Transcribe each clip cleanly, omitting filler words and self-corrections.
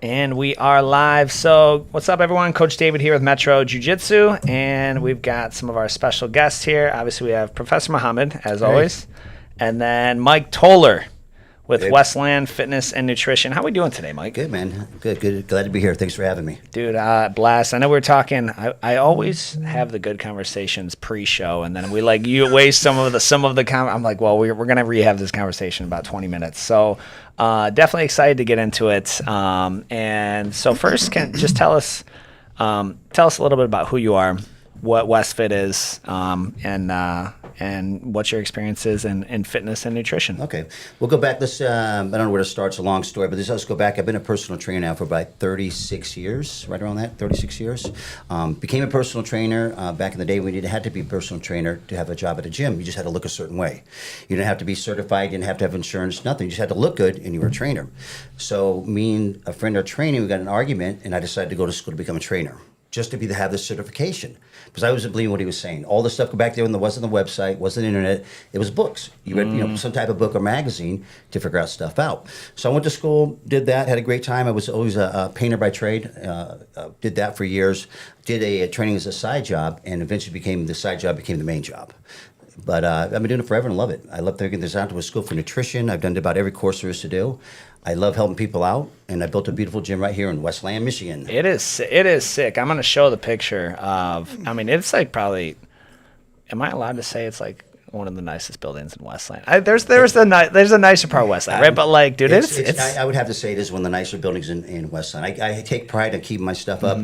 And we are live. So what's up, everyone? Coach David here with Metro Jiu-Jitsu, and we've got some of our special guests here. Obviously, we have Professor Muhammad, as always, and then Mike Toler with Westland Fitness and Nutrition. How are we doing today, Mike? Good, man. Good. Glad to be here. Thanks for having me. Dude, blast. I know we were talking. I always have the good conversations pre-show, and then you waste some of the I'm like, well, we're going to rehab this conversation in about 20 minutes. So definitely excited to get into it. And so first, just tell us a little bit about who you are, what Westfit is, and what your experience is in fitness and nutrition. Okay. We'll go back. I don't know where to start. It's a long story, but let's go back. I've been a personal trainer now for about 36 years, right around that, 36 years. Became a personal trainer back in the day when you had to be a personal trainer to have a job at a gym. You just had to look a certain way. You didn't have to be certified. You didn't have to have insurance, nothing. You just had to look good, and you were a trainer. So me and a friend are training. We got in an argument, and I decided to go to school to become a trainer, just to have this certification, because I wasn't believing what he was saying. All the stuff back there wasn't the website, wasn't the internet. It was books. You read, some type of book or magazine to figure out stuff out. So I went to school, did that, had a great time. I was always a painter by trade. Did that for years. Did a training as a side job, and eventually the side job became the main job. But I've been doing it forever and love it. I love taking this out to a school for nutrition. I've done about every course there is to do. I love helping people out, and I built a beautiful gym right here in Westland, Michigan. It is sick. I'm going to show the picture of, it's like probably, am I allowed to say it's like one of the nicest buildings in Westland? There's a nicer part of Westland, right? But dude, it's I would have to say it is one of the nicer buildings in Westland. I take pride in keeping my stuff up.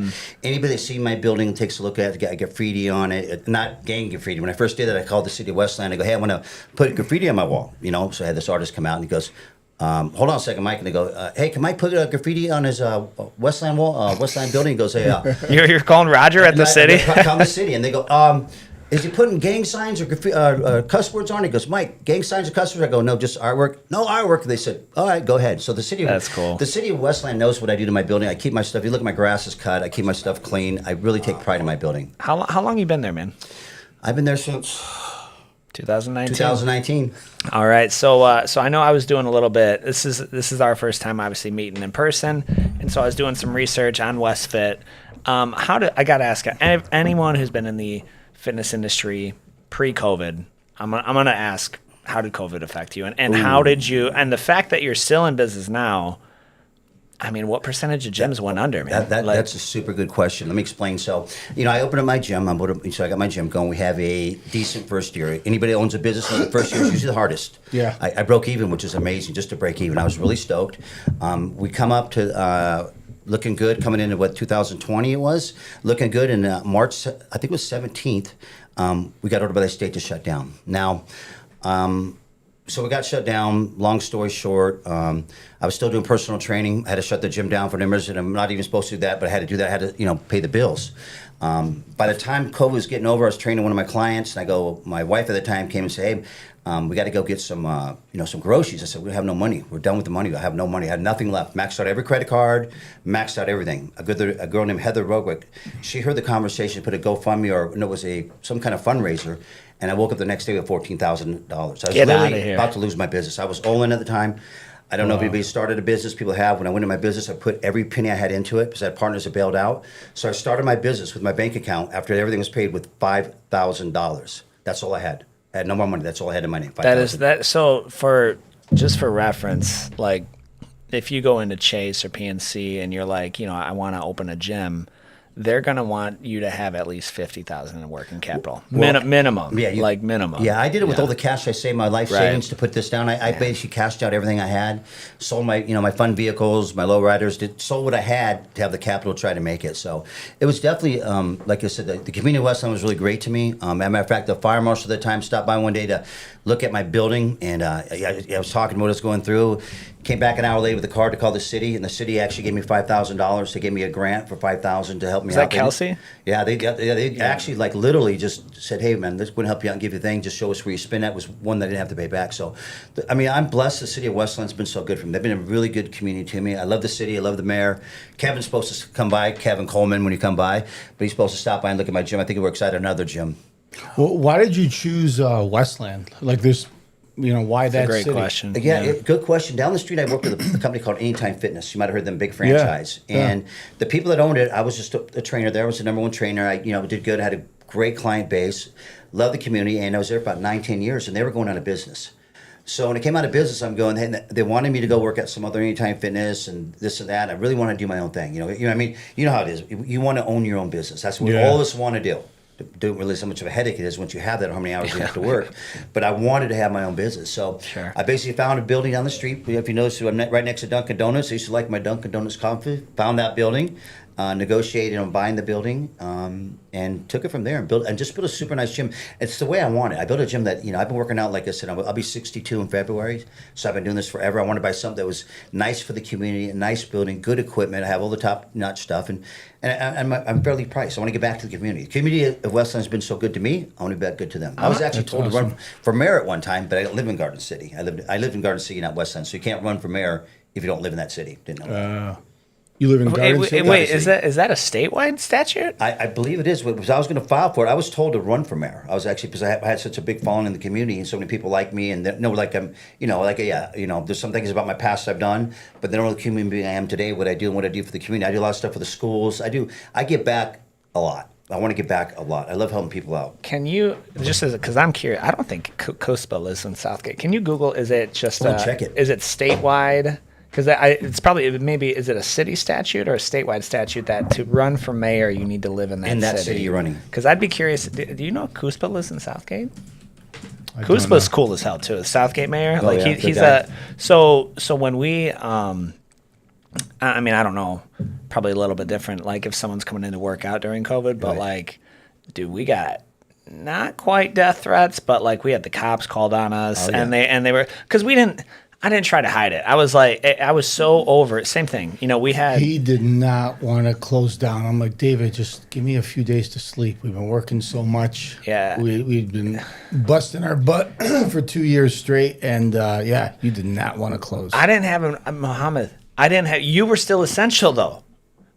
Anybody that sees my building takes a look at it, I get graffiti on it. Not gang graffiti. When I first did it, I called the city of Westland. I go, hey, I want to put graffiti on my wall. So I had this artist come out, and he goes, hold on a second, Mike. And they go, hey, can Mike put graffiti on his Westland wall, Westland building? He goes, hey. You're calling Roger at the city? Call the city. And they go, is he putting gang signs or cuss words on it? He goes, Mike, gang signs or cuss words? I go, no, just artwork. No artwork. They said, all right, go ahead. So That's cool. The city of Westland knows what I do to my building. I keep my stuff. You look at my grass is cut. I keep my stuff clean. I really take pride in my building. How long you been there, man? I've been there since 2019. All right. So I know I was doing a little bit. This is our first time obviously meeting in person, and so I was doing some research on Westfit. I got to ask anyone who's been in the fitness industry pre-COVID. I'm gonna ask, how did COVID affect you, and how did you? And the fact that you're still in business now. What percentage of gyms went under, man? That's a super good question. Let me explain. So, I opened up my gym. So I got my gym going. We have a decent first year. Anybody that owns a business, the first year is usually the hardest. Yeah. I broke even, which is amazing, just to break even. I was really stoked. We come up to looking good, coming into 2020 it was. Looking good in March, I think it was 17th, we got ordered by the state to shut down. Now, so we got shut down. Long story short, I was still doing personal training. I had to shut the gym down for numbers, and I'm not even supposed to do that, but I had to do that. I had to, pay the bills. By the time COVID was getting over, I was training one of my clients, and my wife at the time came and said, hey, we got to go get some groceries. I said, we have no money. We're done with the money. I have no money. I had nothing left. Maxed out every credit card, maxed out everything. A girl named Heather Rogwick, she heard the conversation, put a GoFundMe, it was some kind of fundraiser, and I woke up the next day with $14,000. I was literally about to lose my business. I was all in at the time. I don't know if anybody started a business. People have. When I went into my business, I put every penny I had into it because I had partners that bailed out. So I started my business with my bank account after everything was paid with $5,000. That's all I had. I had no more money. That's all I had in my name. So for reference, if you go into Chase or PNC and you're like, I want to open a gym, they're going to want you to have at least $50,000 in working capital. Minimum. Yeah, minimum. Yeah, I did it with all the cash I saved, my life savings to put this down. I basically cashed out everything I had, sold my fun vehicles, my low riders, sold what I had to have the capital to try to make it. So it was definitely, like I said, the community of Westland was really great to me. As a matter of fact, the fire marshal at the time stopped by one day to look at my building, and I was talking about what I was going through. Came back an hour later with a card to call the city, and the city actually gave me $5,000. They gave me a grant for $5,000 to help me out. Is that Kelsey? Yeah, they actually literally just said, hey man, this wouldn't help you out and give you a thing. Just show us where you spend that. Was one that I didn't have to pay back. So, I'm blessed. The city of Westland's been so good for me. They've been a really good community to me. I love the city. I love the mayor. Kevin's supposed to come by, Kevin Coleman, when you come by, but he's supposed to stop by and look at my gym. I think he works at another gym. Well, why did you choose Westland? why that Great city? question. Good question. Down the street, I worked with a company called Anytime Fitness. You might have heard them, big franchise. And the people that owned it, I was just a trainer there. I was the number one trainer. I did good. I had a great client base, loved the community, and I was there for about 9-10 years, and they were going out of business. So when it came out of business, I'm going, hey, they wanted me to go work at some other Anytime Fitness and this and that. I really want to do my own thing. You know what I mean? You know how it is. You want to own your own business. That's what all of us want to do. Don't realize how much of a headache it is once you have that, how many hours you have to work. But I wanted to have my own business. So I basically found a building down the street. If you notice, I'm right next to Dunkin' Donuts. I used to like my Dunkin' Donuts coffee. Found that building. Negotiated on buying the building, and took it from there and just built a super nice gym. It's the way I want it. I built a gym that, I've been working out, like I said, I'll be 62 in February, so I've been doing this forever. I want to buy something that was nice for the community, a nice building, good equipment. I have all the top-notch stuff, and I'm fairly priced. I want to get back to the community. The community of Westland has been so good to me, I want to be good to them. I was actually told to run for mayor at one time, but I don't live in Garden City. I lived in Garden City, not Westland, so you can't run for mayor if you don't live in that city. Didn't know that. You live in Garden City? Wait, is that a statewide statute? I believe it is. Because I was going to file for it. I was told to run for mayor. I was actually, because I had such a big following in the community and so many people like me, and there's some things about my past I've done, but they don't know the human being I am today, what I do and what I do for the community. I do a lot of stuff for the schools. I give back a lot. I want to give back a lot. I love helping people out. Can you, because I'm curious, I don't think Coastal lives in Southgate. Can you Google, is it just, check it. Is it statewide? Because it's probably, maybe, is it a city statute or a statewide statute that to run for mayor, you need to live in that city you're running? Because I'd be curious, do you know Kuspa lives in Southgate? Kuspa's cool as hell, too. Southgate mayor. He's so when we, I don't know, probably a little bit different, like if someone's coming in to work out during COVID, but dude, we got not quite death threats, but we had the cops called on us, and they were, because I didn't try to hide it. I was I was so over it. Same thing. He did not want to close down. I'm like, David, just give me a few days to sleep. We've been working so much. Yeah. We've been busting our butt for 2 years straight. And you did not want to close. I didn't have Muhammad. You were still essential though.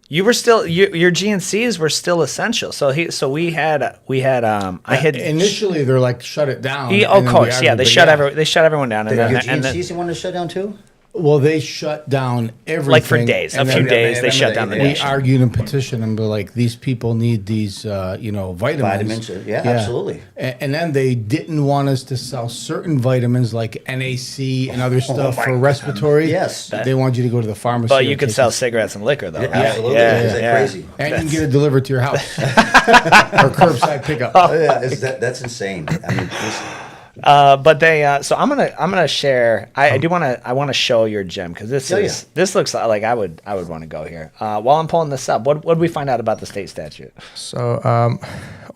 You were still your GNCs were still essential. So we had initially they're like shut it down. Of course, they shut everyone down. Your GNCs you wanted to shut down too? Well, they shut down everything. Like for days, a few days, they shut down the nation. We argued and petitioned and be like, these people need these, vitamins. Vitamins, absolutely. And then they didn't want us to sell certain vitamins like NAC and other stuff for respiratory. Yes. They want you to go to the pharmacy. But you could sell cigarettes and liquor, though. Yeah, absolutely. Yeah. Crazy. And you can get it delivered to your house. Or curbside pickup. Oh, yeah, that's insane. I mean, listen. But they so I'm gonna share. I want to show your gym because this looks like I would want to go here. While I'm pulling this up, what did we find out about the state statute? So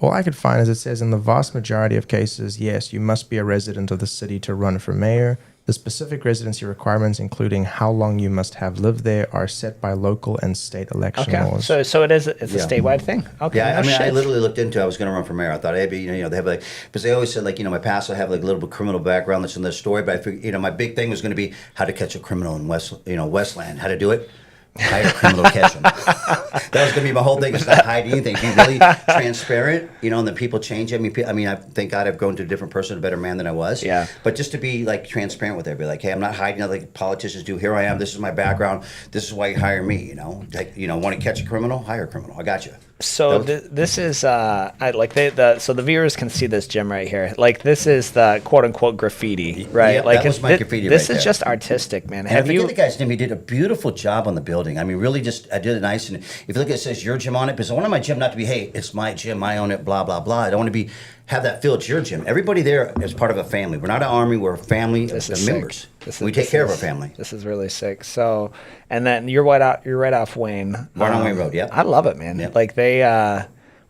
all I could find is it says in the vast majority of cases, yes, you must be a resident of the city to run for mayor. The specific residency requirements, including how long you must have lived there, are set by local and state election laws. So it's a statewide thing. Okay. Yeah, I literally looked into. I was going to run for mayor. I thought, hey, they have because they always said my past. I have a little bit of criminal background that's in their story. But I figured, my big thing was going to be how to catch a criminal in Westland. How to do it. Hire a criminal, catch him. That was going to be my whole thing. It's not hiding anything. Be really transparent, and then people change. I mean, thank God I've grown to a different person, a better man than I was. Yeah. But just to be transparent with everybody, hey, I'm not hiding like politicians do. Here I am. This is my background. This is why you hire me. Want to catch a criminal? Hire a criminal. I got you. So this is so the viewers can see this gym right here. This is the quote unquote graffiti, right? Yeah, that was my graffiti. This right is there. just artistic, man. And I forget the guy's name. He did a beautiful job on the building. I mean, really, I did it nice. And if you look at it, says your gym on it, because I want my gym not to be, hey, it's my gym, I own it, blah blah blah. I don't want to have that feel it's your gym. Everybody there is part of a family. We're not an army. We're a family of members. We take care of our family. This is really sick. So, and then you're right off Wayne. Right on Wayne Road. Yeah. I love it, man. Yep.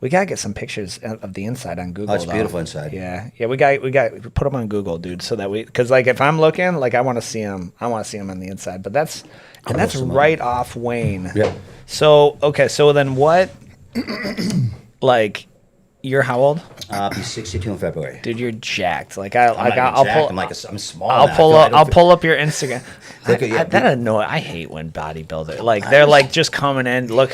We gotta get some pictures of the inside on Google. Oh, it's beautiful inside. Yeah. We got put them on Google, dude, so that because if I'm looking, I want to see them. I want to see them on the inside. But that's right off Wayne. Yeah. So so then what? You're how old? I'll be 62 in February. Dude, you're jacked. I'm small. I'll pull up your Instagram. I hate when bodybuilders they're just coming in, look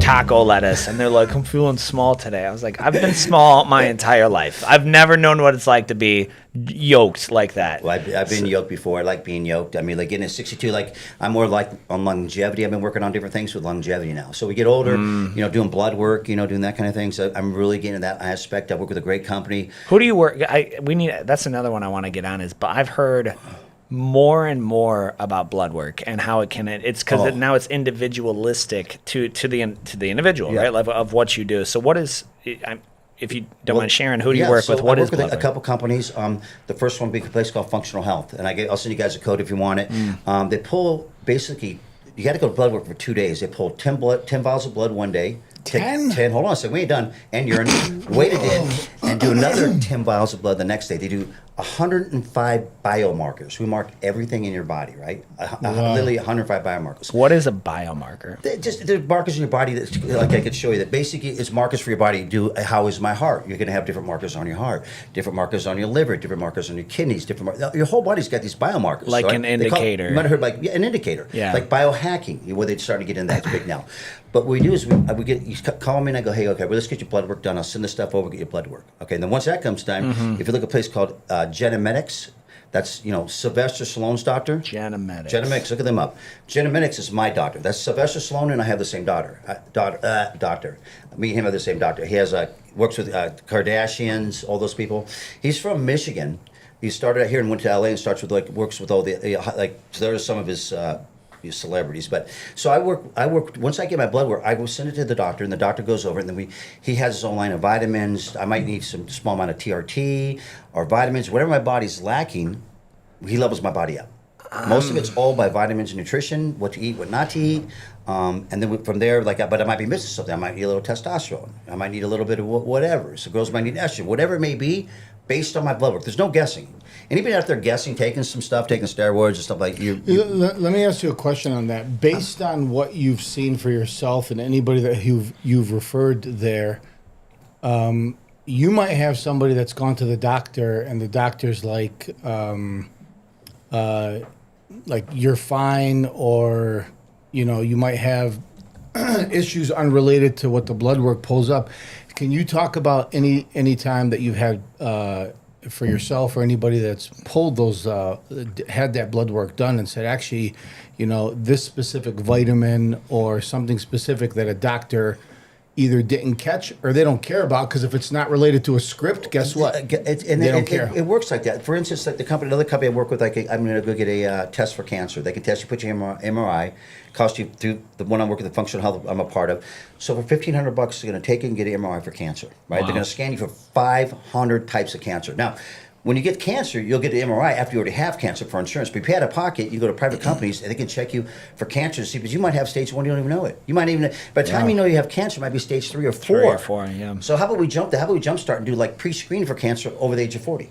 taco lettuce, and they're like, I'm feeling small today. I was like, I've been small my entire life. I've never known what it's like to be yoked like that. Well, I've been yoked before. I like being yoked. I mean, like getting at 62, like I'm more like on longevity. I've been working on different things with longevity now. So we get older, doing blood work, doing that kind of thing. So I'm really getting that aspect. I work with a great company. Who do you work? That's another one I want to get on but I've heard more and more about blood work and how it's because now it's individualistic to the individual, right? Like, of what you do. So what is, if you don't mind sharing, who do you work with? What is blood work? A couple companies. The first one would be a place called Functional Health, and I'll send you guys a code if you want it. They pull basically. You got to go to blood work for 2 days. They pull 10 vials of blood one day. 10? Hold on a second. We ain't done. And urine. Wait it in. And do another 10 vials of blood the next day. They do 105 biomarkers. We mark everything in your body, right? Literally 105 biomarkers. What is a biomarker? They're markers in your body that, like I could show you, that basically it's markers for your body. How is my heart? You're going to have different markers on your heart, different markers on your liver, different markers on your kidneys, your whole body's got these biomarkers. Like, right? An indicator. You might have heard an indicator. Yeah. Like biohacking, where they're starting to get into that. It's big now. But what we do is you call me and I go, hey, okay, well, let's get your blood work done. I'll send this stuff over, get your blood work. Okay, and then once that comes done, if you look at a place called Genomedics, that's Sylvester Stallone's doctor. Genomedics. Look at them up. Genomedics is my doctor. That's Sylvester Stallone, and I have the same doctor. Me and him have the same doctor. He works with Kardashians, all those people. He's from Michigan. He started out here and went to LA and works with all the so there are some of his celebrities. But so I work once I get my blood work, I will send it to the doctor, and the doctor goes over it, and then he has his own line of vitamins. I might need some small amount of TRT or vitamins, whatever my body's lacking. He levels my body up. Most of it's all by vitamins and nutrition, what to eat, what not to eat, and then from there, but I might be missing something. I might need a little testosterone. I might need a little bit of whatever. So girls might need estrogen, whatever it may be, based on my blood work. There's no guessing. Anybody out there guessing, taking some stuff, taking steroids and stuff like you? Let me ask you a question on that. Based on what you've seen for yourself and anybody that you've referred there, you might have somebody that's gone to the doctor and the doctor's like you're fine, or you might have issues unrelated to what the blood work pulls up. Can you talk about any time that you've had for yourself or anybody that's pulled those had that blood work done and said, actually, this specific vitamin or something specific that a doctor either didn't catch or they don't care about, because if it's not related to a script, guess what? They don't care. It works like that. For instance, like another company I work with, I'm going to go get a test for cancer. They can test you, put you MRI, cost you through the one I'm working with, the functional health I'm a part of. So for $1,500, they're going to take you and get an MRI for cancer, right? Wow. They're going to scan you for 500 types of cancer. Now, when you get cancer, you'll get an MRI after you already have cancer for insurance. But if you pay out of pocket, you go to private companies and they can check you for cancer to see, because you might have stage 1, you don't even know it. You might even, by the time you know you have cancer, it might be stage 3 or 4. 3 or 4, yeah. So how about we jumpstart and do like pre-screening for cancer over the age of 40?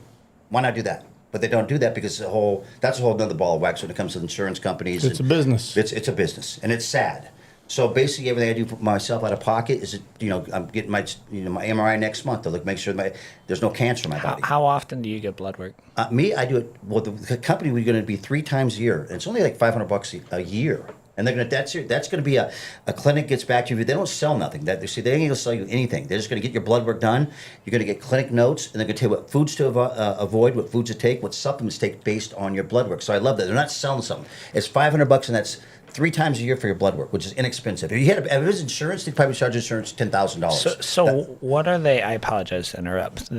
Why not do that? But they don't do that because that's a whole other ball of wax when it comes to insurance companies. It's a business. It's a business, and it's sad. So basically, everything I do for myself out of pocket is, I'm getting my MRI next month to make sure there's no cancer in my body. How often do you get blood work? Me, I do it. Well, the company we're going to be 3 times a year, and it's only like $500 a year. And that's going to be a clinic gets back to you. They don't sell nothing. They ain't going to sell you anything. They're just going to get your blood work done. You're going to get clinic notes, and they're going to tell you what foods to avoid, what foods to take, what supplements to take based on your blood work. So I love that. They're not selling something. It's $500, and that's 3 times a year for your blood work, which is inexpensive. If it was insurance, they'd probably charge insurance $10,000. So what are they? I apologize to interrupt.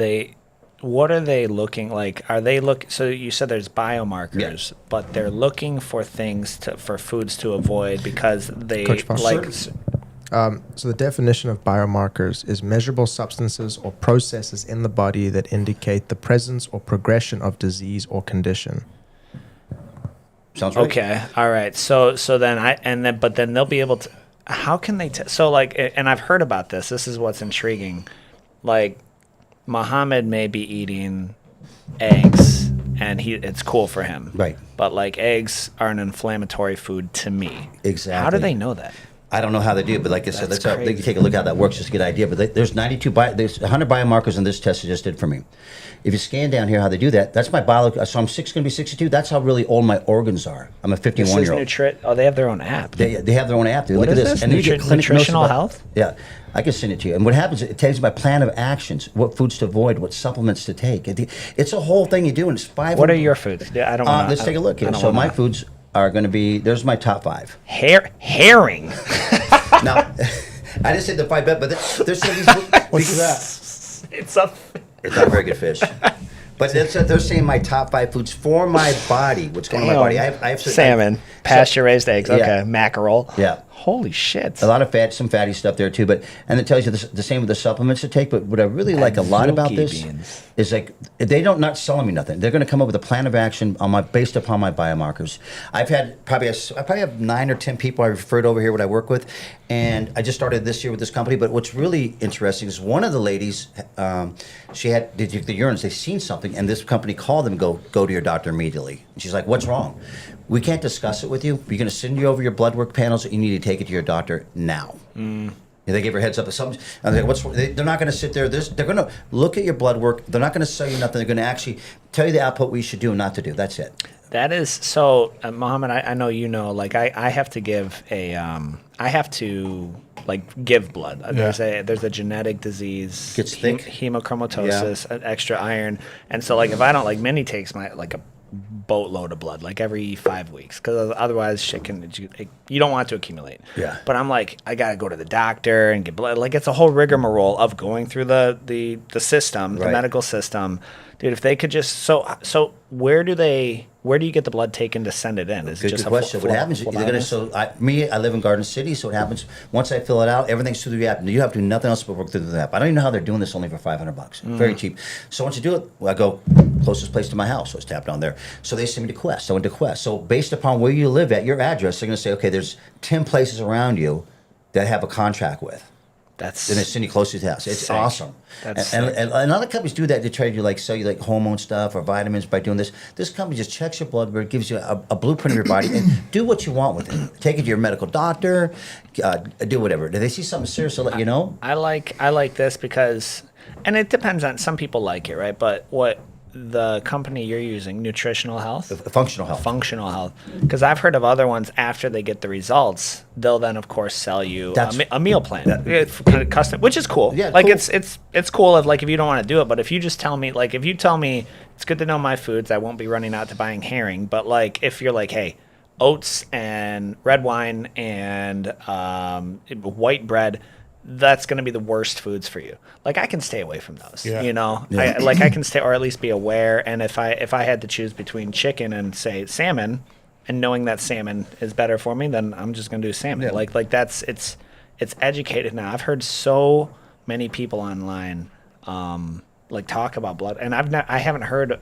What are they looking like? Are they so you said there's biomarkers, but they're looking for things for foods to avoid because they like. So the definition of biomarkers is measurable substances or processes in the body that indicate the presence or progression of disease or condition. Sounds right. Okay. All right. So then but then they'll be able to. How can they? And I've heard about this. This is what's intriguing. Like, Muhammad may be eating eggs, and it's cool for him. Right. But eggs are an inflammatory food to me. Exactly. How do they know that? I don't know how they do it, but like I said, That's they crazy. can take a look how that works just to get an idea. But there's 100 biomarkers in this test they just did for me. If you scan down here how they do that, that's my biology. So I'm going to be 62. That's how really old my organs are. I'm a This 51-year-old. is they have their own app. They have their own app. Dude. What Look is at this? And then you get clinical Nutritional notes about- health? Yeah, I can send it to you. And what happens? It tells you my plan of actions, what foods to avoid, what supplements to take. It's a whole thing you do, and it's 5. What are your foods? Yeah, I don't. Wanna, Let's take a look here. So my foods are going to be. There's my top 5. Herring. Now, I didn't say the 5 bet, but they're saying these. What's that? It's a. It's not a very good fish. But they're saying my top 5 foods for my body. What's going on in my body? I have salmon, pasture raised eggs. Yeah. Okay, mackerel. Yeah. Holy shit. A lot of fat, some fatty stuff there too. But and it tells you the same with the supplements to take. But what I really like a lot about Zuki this beans. is like they don't not selling me nothing. They're going to come up with a plan of action based upon my biomarkers. I probably have 9 or 10 people I referred over here what I work with, and I just started this year with this company. But what's really interesting is one of the ladies, she had the urines. They seen something, and this company called them and go to your doctor immediately. And she's like, "What's wrong? We can't discuss it with you. We're going to send you over your blood work panels. You need to take it to your doctor now." And they gave her heads up. Something. And they're not going to sit there. They're going to look at your blood work. They're not going to sell you nothing. They're going to actually tell you the output we should do and not to do. That's it. That is so, Mohammed. I know you know. Like I have to give I have to like give blood. There's a genetic disease. Gets thick. Hemochromatosis, extra iron, and so like if I don't like Minnie takes my like a boatload of blood like every 5 weeks because otherwise shit you don't want it to accumulate. Yeah. But I'm like I gotta go to the doctor and get blood. Like it's a whole rigmarole of going through the system, the Right. medical system. Dude, if they could just so where do you get the blood taken to send it in? Is it Good, just good a question. What happens? They're going to I live in Garden City, so what happens? Once I fill it out, everything's through the app. You have to do nothing else but work through the app. I don't even know how they're doing this only for $500. Very cheap. So once you do it, I go closest place to my house, so it's tapped on there. So they send me to Quest. I went to Quest. So based upon where you live at, your address, they're going to say, okay, there's 10 places around you that have a contract with. That's Then they send you close to the house. It's sick. awesome. That's and sick. other companies do that to try to like sell you like hormone stuff or vitamins by doing this. This company just checks your blood work, gives you a blueprint of your body, and do what you want with it. Take it to your medical doctor, do whatever. Do they see something serious, they'll let you know. I like this because, and it depends on some people like it, right? But what the company you're using, Nutritional Health, Functional health. Functional Health, because I've heard of other ones after they get the results, they'll then of course sell you a meal plan, it's kind of custom, which is cool. Yeah, like cool. it's cool if like if you don't want to do it, but if you just tell me like if you tell me it's good to know my foods, I won't be running out to buying herring. But like if you're like, hey, oats and red wine and white bread, that's going to be the worst foods for you. Like I can stay away from those, Yeah. you know, Yeah. I can stay or at least be aware. And if I had to choose between chicken and say salmon and knowing that salmon is better for me, then I'm just going to do salmon. Yeah. Like that's, it's educated now. I've heard so many people online, like talk about blood and I haven't heard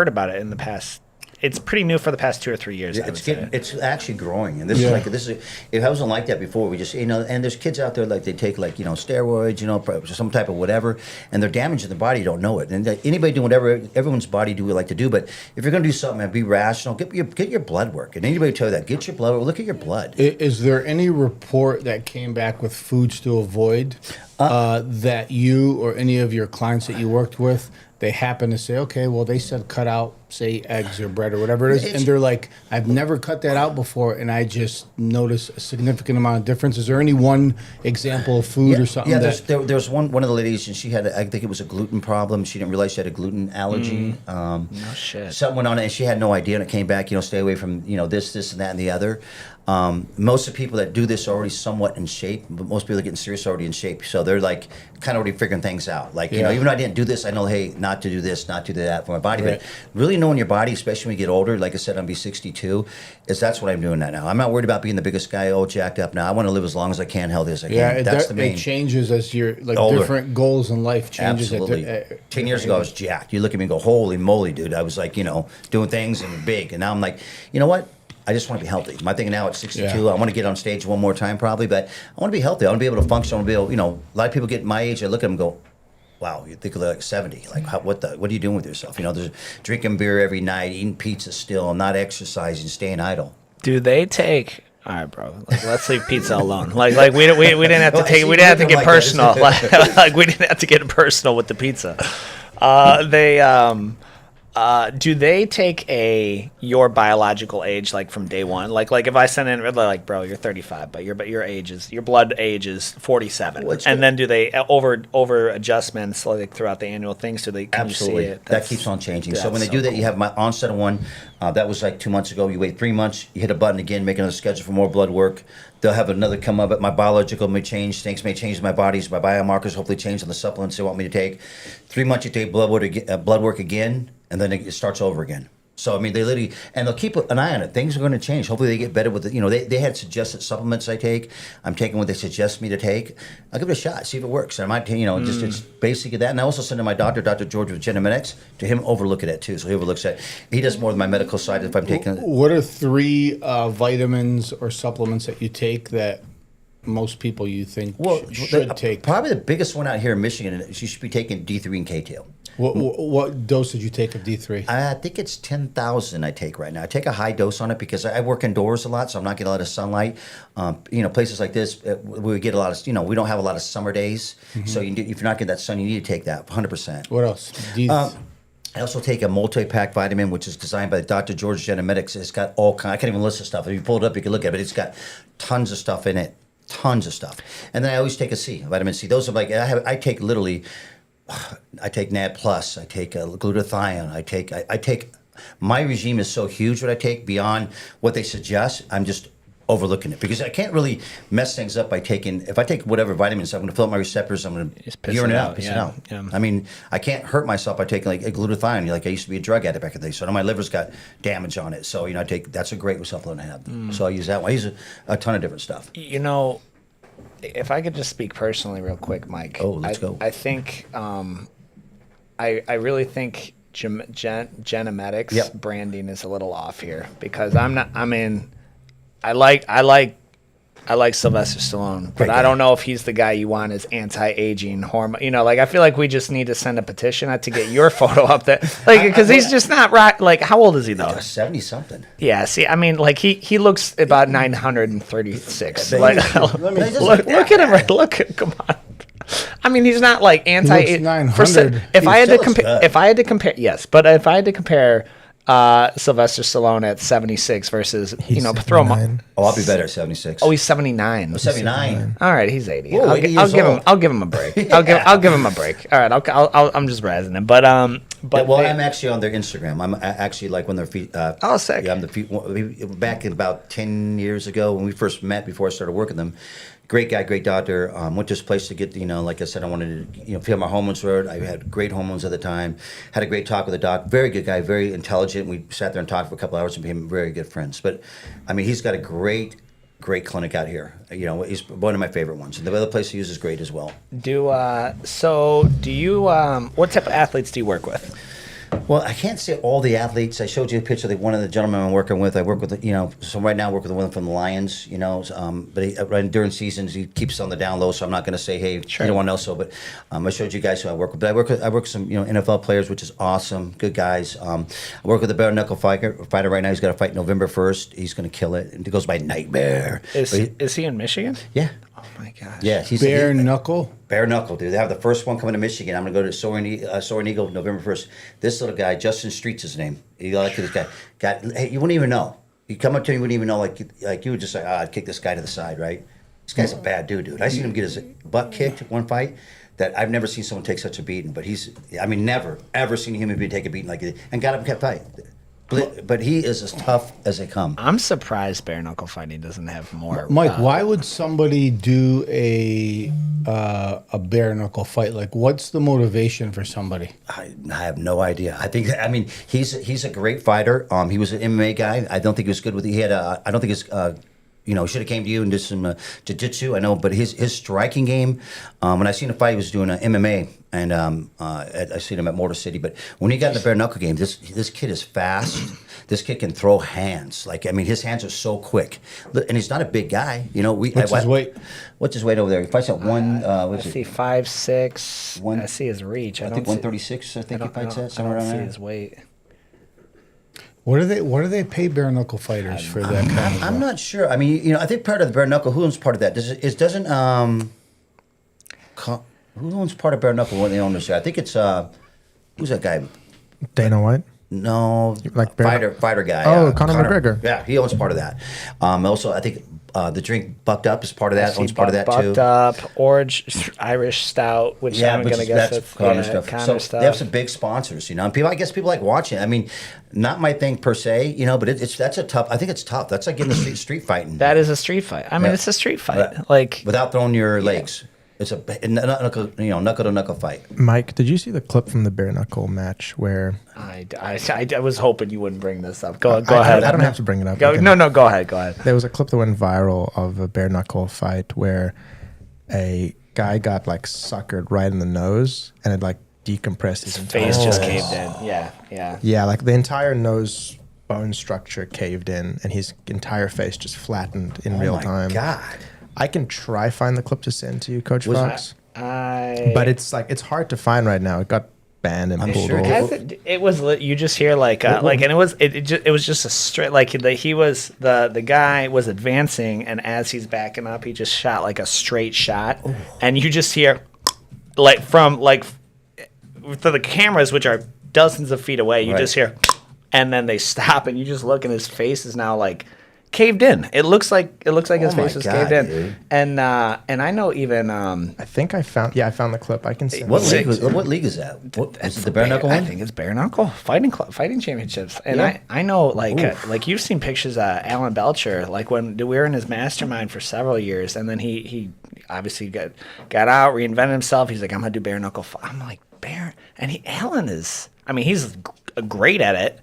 about it in the past. It's pretty new for the past 2 or 3 years. I would say. It's actually growing, and this Yeah. is if I wasn't like that before, we just and there's kids out there like they take like steroids, some type of whatever, and they're damaging the body. You don't know it, and anybody doing whatever everyone's body do what like to do. But if you're going to do something, and be rational. Get your blood work, and anybody tell you that get your blood work. Look at your blood. Is there any report that came back with foods to avoid that you or any of your clients that you worked with, they happen to say, okay, well, they said cut out, say, eggs or bread or whatever it is. And they're like, I've never cut that out before, and I just noticed a significant amount of difference. Is there any one example of food or something? Yeah, that there's one of the ladies, and she had, I think it was a gluten problem. She didn't realize she had a gluten allergy. No shit. Something went on, and she had no idea, and it came back, stay away from, this, and that, and the other. Most of the people that do this are already somewhat in shape, but most people that are getting serious are already in shape. So they're like kind of already figuring things out. Like, Yeah. even though I didn't do this, I know, hey, not to do this, not to do that for my body. Right. But really knowing your body, especially when you get older, like I said, I'm be 62, that's what I'm doing that now. I'm not worried about being the biggest guy, all jacked up now. I want to live as long as I can, healthy as I can. yeah, That's the main. it changes as your Older. different goals in life changes. Absolutely. 10 years ago, I was jacked. You look at me and go, holy moly, dude. I was like, doing things and big. And now I'm like, you know what? I just want to be healthy. My thinking now at 62, Yeah. I want to get on stage one more time probably, but I want to be healthy. I want to be able to function. I want to be able, a lot of people get my age, I look at them and go, wow, you think they're like 70. Like, what are you doing with yourself? There's drinking beer every night, eating pizza still, not exercising, staying idle. Do they take All right, bro. Like, let's leave pizza alone. Like we didn't have to take. We didn't have to get Like that. personal. Like we didn't have to get personal with the pizza. Do they take your biological age like from day one? Like if I send in, they're like, bro, you're 35, but your blood age is 47, and then do they over adjustments like throughout the annual things? Do they Absolutely. You see it? That keeps on changing. So when they so do that, cool. you have my onset of one. That was like 2 months ago. You wait 3 months, you hit a button again, make another schedule for more blood work. They'll have another come up. My biological may change. Things may change in my bodies. My biomarkers hopefully change on the supplements they want me to take. 3 months, you take blood work again, and then it starts over again. So, I mean, they literally, and they'll keep an eye on it. Things are going to change. Hopefully they get better with it. You know, they had suggested supplements I take. I'm taking what they suggest me to take. I'll give it a shot, see if it works. And I might, just it's basically that. And I also send to my doctor, Dr. George with Genomedics, to him overlook it too. So he overlooks that. He does more than my medical side if I'm taking What are 3 vitamins or supplements that you take that most people you think should take? Probably the biggest one out here in Michigan, you should be taking D3 and K-tail. What dose did you take of D3? I think it's 10,000 I take right now. I take a high dose on it because I work indoors a lot, so I'm not getting a lot of sunlight. Places like this, we get a lot of, we don't have a lot of summer days. So if you're not getting that sun, you need to take that 100%. What else? I also take a multi-pack vitamin, which is designed by Dr. George Genomedics. It's got all kinds. I can't even list the stuff. If you pull it up, you can look at it, but it's got tons of stuff in it. Tons of stuff. And then I always take vitamin C. Those are I take literally, I take NAD+, I take glutathione, I take, my regime is so huge what I take beyond what they suggest. I'm just overlooking it because I can't really mess things up by taking, if I take whatever vitamins, I'm going to fill up my receptors, I'm going to urine it out, piss it out. Yeah. I mean, I can't hurt myself by taking like a glutathione. Like I used to be a drug addict back in the day, so now my liver's got damage on it. So, I take, that's a great supplement to have. So I use that one. I use a ton of different stuff. If I could just speak personally real quick, Mike. Oh, let's go. I think, I really think Genomedics branding is a little off here because I like Sylvester Stallone, but I don't know if he's the guy you want as anti-aging hormone. I feel like we just need to send a petition out to get your photo up there, because he's just not right. Like, how old is he though? 70 something. Yeah. See, he looks about 936. Let Look at him. Come on. He's not like anti. He looks 900. If I had to compare, yes, but if I had to compare. Sylvester Stallone at 76 versus, throw him up. Oh, I'll be better at 76. Oh, he's 79. 79. All right, he's 80. Whoa, I'll give him a break. I'll give him a break. All right, I'm just razzing him. But I'm actually on their Instagram. I'm actually like when their feet. Oh, sick. Yeah, I'm the feet. Back in about 10 years ago when we first met, before I started working them. Great guy, great doctor. Went to this place to get, like I said, I wanted to, feel my hormones were. I had great hormones at the time. Had a great talk with the doc. Very good guy, very intelligent. We sat there and talked for a couple hours and became very good friends. But, he's got a great clinic out here. He's one of my favorite ones. And the other place he uses great as well. Do you, what type of athletes do you work with? Well, I can't say all the athletes. I showed you a picture of one of the gentlemen I'm working with. I work with, so right now I work with one from the Lions, but during seasons he keeps on the down low, so I'm not going to say, hey, anyone else so, but I showed you guys who I work with. But I work with some, NFL players, which is awesome, good guys. I work with a bare knuckle fighter right now. He's got a fight November 1st. He's going to kill it. And it goes by Nightmare. Is he in Michigan? Yeah. Oh my gosh. Yeah, he's Bare knuckle. Bare knuckle, dude. They have the first one coming to Michigan. I'm going to go to Soaring Eagle November 1st. This little guy, Justin Streets, his name. You like this guy? Hey, you wouldn't even know. You come up to me, you wouldn't even know. Like you would just I'd kick this guy to the side, right? This guy's a bad dude. I seen him get his butt kicked one fight. That I've never seen someone take such a beating. But never ever seen a human being take a beating like it, and got him kept fight. But he is as tough as they come. I'm surprised bare knuckle fighting doesn't have more. Mike, why would somebody do a bare knuckle fight? Like, what's the motivation for somebody? I have no idea. He's a great fighter. He was an MMA guy. I don't think he was good with. He had I don't think his. Should have came to you and did some Jiu-Jitsu. I know, but his striking game. When I seen a fight, he was doing MMA, and I seen him at Motor City. But when he got in the bare knuckle game, this kid is fast. This kid can throw hands. His hands are so quick, and he's not a big guy. What's his weight? What's his weight over there? He fights at one. I see 5'6". I see his reach. I think 136. I think he fights at somewhere around there. I don't see his weight. What do they pay bare knuckle fighters for that kind of? I'm not sure. I mean, I think part of the bare knuckle. Who owns part of that? Who owns part of bare knuckle? When the owners there, I think it's who's that guy? Dana White. No, Like fighter guy. Oh, Conor McGregor. Yeah, he owns part of that. Also, I think the drink Bucked Up is part of that. Owns part of that too. Bucked Up, Orange Irish Stout, which I'm going to guess that's it's Conor stuff. Conor So stuff. they have some big sponsors, and people. I guess people like watching. I mean, not my thing per se, but that's a tough. I think it's tough. That's like getting the street fighting. That is a street fight. I mean, it's a street fight. Like without throwing your legs. It's a knuckle to knuckle fight. Mike, did you see the clip from the bare knuckle match where? I was hoping you wouldn't bring this up. Go ahead. I don't have to bring it up. Go ahead. Go ahead. There was a clip that went viral of a bare knuckle fight where a guy got like suckered right in the nose and it like decompressed his entire Face just caved in. Yeah. Yeah, like the entire nose bone structure caved in and his entire face just flattened in real time. Oh my God. I can try find the clip to send to you, Coach Fox. But it's hard to find right now. It got banned and pulled sure off. it was you just hear and it was just a straight the guy was advancing and as he's backing up he just shot like a straight shot and you just hear from the cameras which are dozens of feet away you just hear and then they stop and you just look and his face is now like caved in. It looks like his face was caved in, dude. and I know even I think I found the clip. I can see What league is that? Is it the bare knuckle one? I think it's bare knuckle fighting championships. And I know like you've seen pictures of Alan Belcher when we were in his mastermind for several years, and then he obviously got out, reinvented himself. He's like, I'm gonna do bare knuckle. I'm like and Alan is. I mean, he's great at it,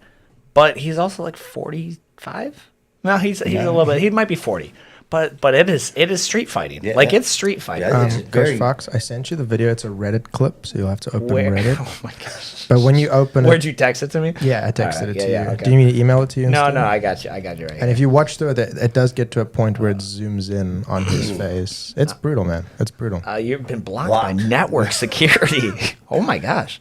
but he's also like 45. No, he's a little bit. He might be 40, but it is street fighting. Yeah. It's street fighting. Yeah, it's Coach Fox, I sent you the video. It's a Reddit clip, so you'll have to open Reddit. Oh my gosh! But when you open Where'd you text it to me? Yeah, I texted it to you. okay. Do you need me to email it to you? No, instead? I got you. I got you right And here. if you watch through it, it does get to a point where it zooms in on his face. It's brutal, man. It's brutal. You've been blocked by network security. Oh my gosh.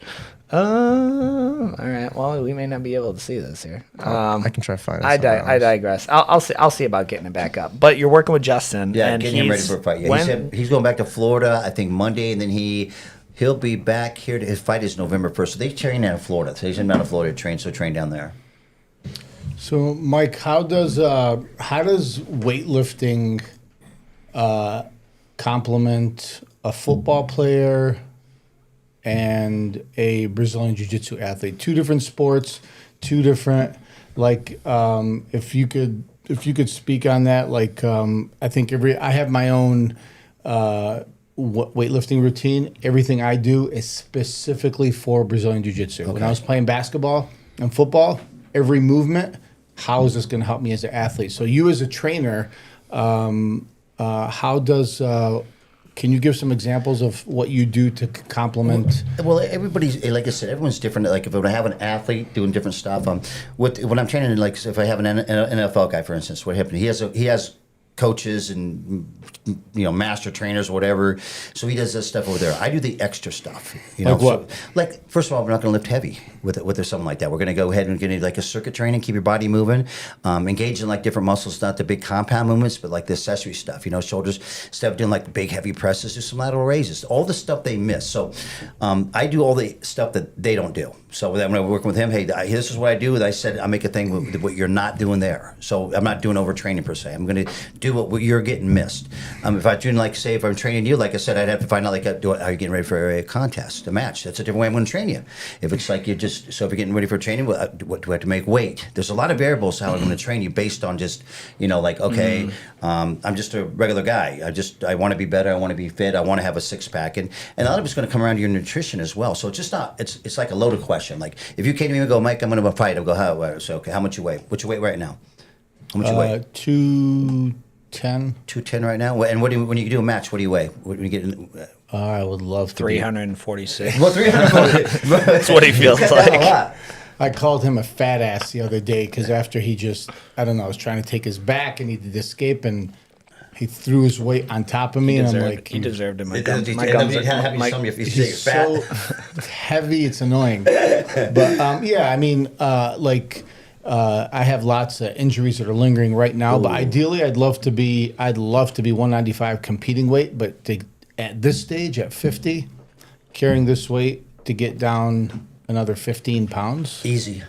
All right. Well, we may not be able to see this here. I can try to find it. I digress. I'll see about getting it back up. But you're working with Justin. Yeah, and getting him ready for a fight. Yeah, he said he's going back to Florida, I think Monday, and then he'll be back here. His fight is November 1st. So they train out of Florida. So he's in down to Florida to train. So train down there. So, Mike, how does weightlifting complement a football player and a Brazilian Jiu-Jitsu athlete? Two different sports, two different. If you could speak on that, I think I have my own weightlifting routine. Everything I do is specifically for Brazilian Jiu-Jitsu. Okay. When I was playing basketball and football, every movement, how is this going to help me as an athlete? So you as a trainer, can you give some examples of what you do to complement? Well, everybody's, like I said, everyone's different. Like if I have an athlete doing different stuff, when I'm training, like if I have an NFL guy, for instance, what happened? He has coaches and master trainers or whatever, so he does this stuff over there. I do the extra stuff. Like what? So, first of all, we're not going to lift heavy with something like that. We're going to go ahead and get into like a circuit training, keep your body moving, engage in like different muscles, not the big compound movements, but like the accessory stuff. Shoulders, instead of doing like big heavy presses, do some lateral raises. All the stuff they miss. So I do all the stuff that they don't do. So when I'm working with him, hey, this is what I do. And I said I make a thing with what you're not doing there. So I'm not doing overtraining per se. I'm going to do what you're getting missed. If I do if I'm training you, like I said, I'd have to find out are you getting ready for a contest, a match? That's a different way I'm going to train you. If it's like if you're getting ready for training, what do I have to make weight? There's a lot of variables how I'm going to train you based on just I'm just a regular guy. I want to be better. I want to be fit. I want to have a six pack, and a lot of it's going to come around to your nutrition as well. So it's just not. It's like a loaded question. Like if you came to me and go, Mike, I'm going to fight. I'll go, how much you weigh? What's your weight right now? How much you weigh? 210. 210 right now. And when you do a match, what do you weigh? When you get I would love to. 346. Well, 340. That's what he feels like. I called him a fat ass the other day because after he was trying to take his back and he did escape and he threw his weight on top of me and I'm like, he deserved it. My gums he's so heavy, it's annoying. But I have lots of injuries that are lingering right now, but ideally, I'd love to be 195 competing weight. But at this stage, at 50, carrying this weight to get down another 15 pounds. Easy.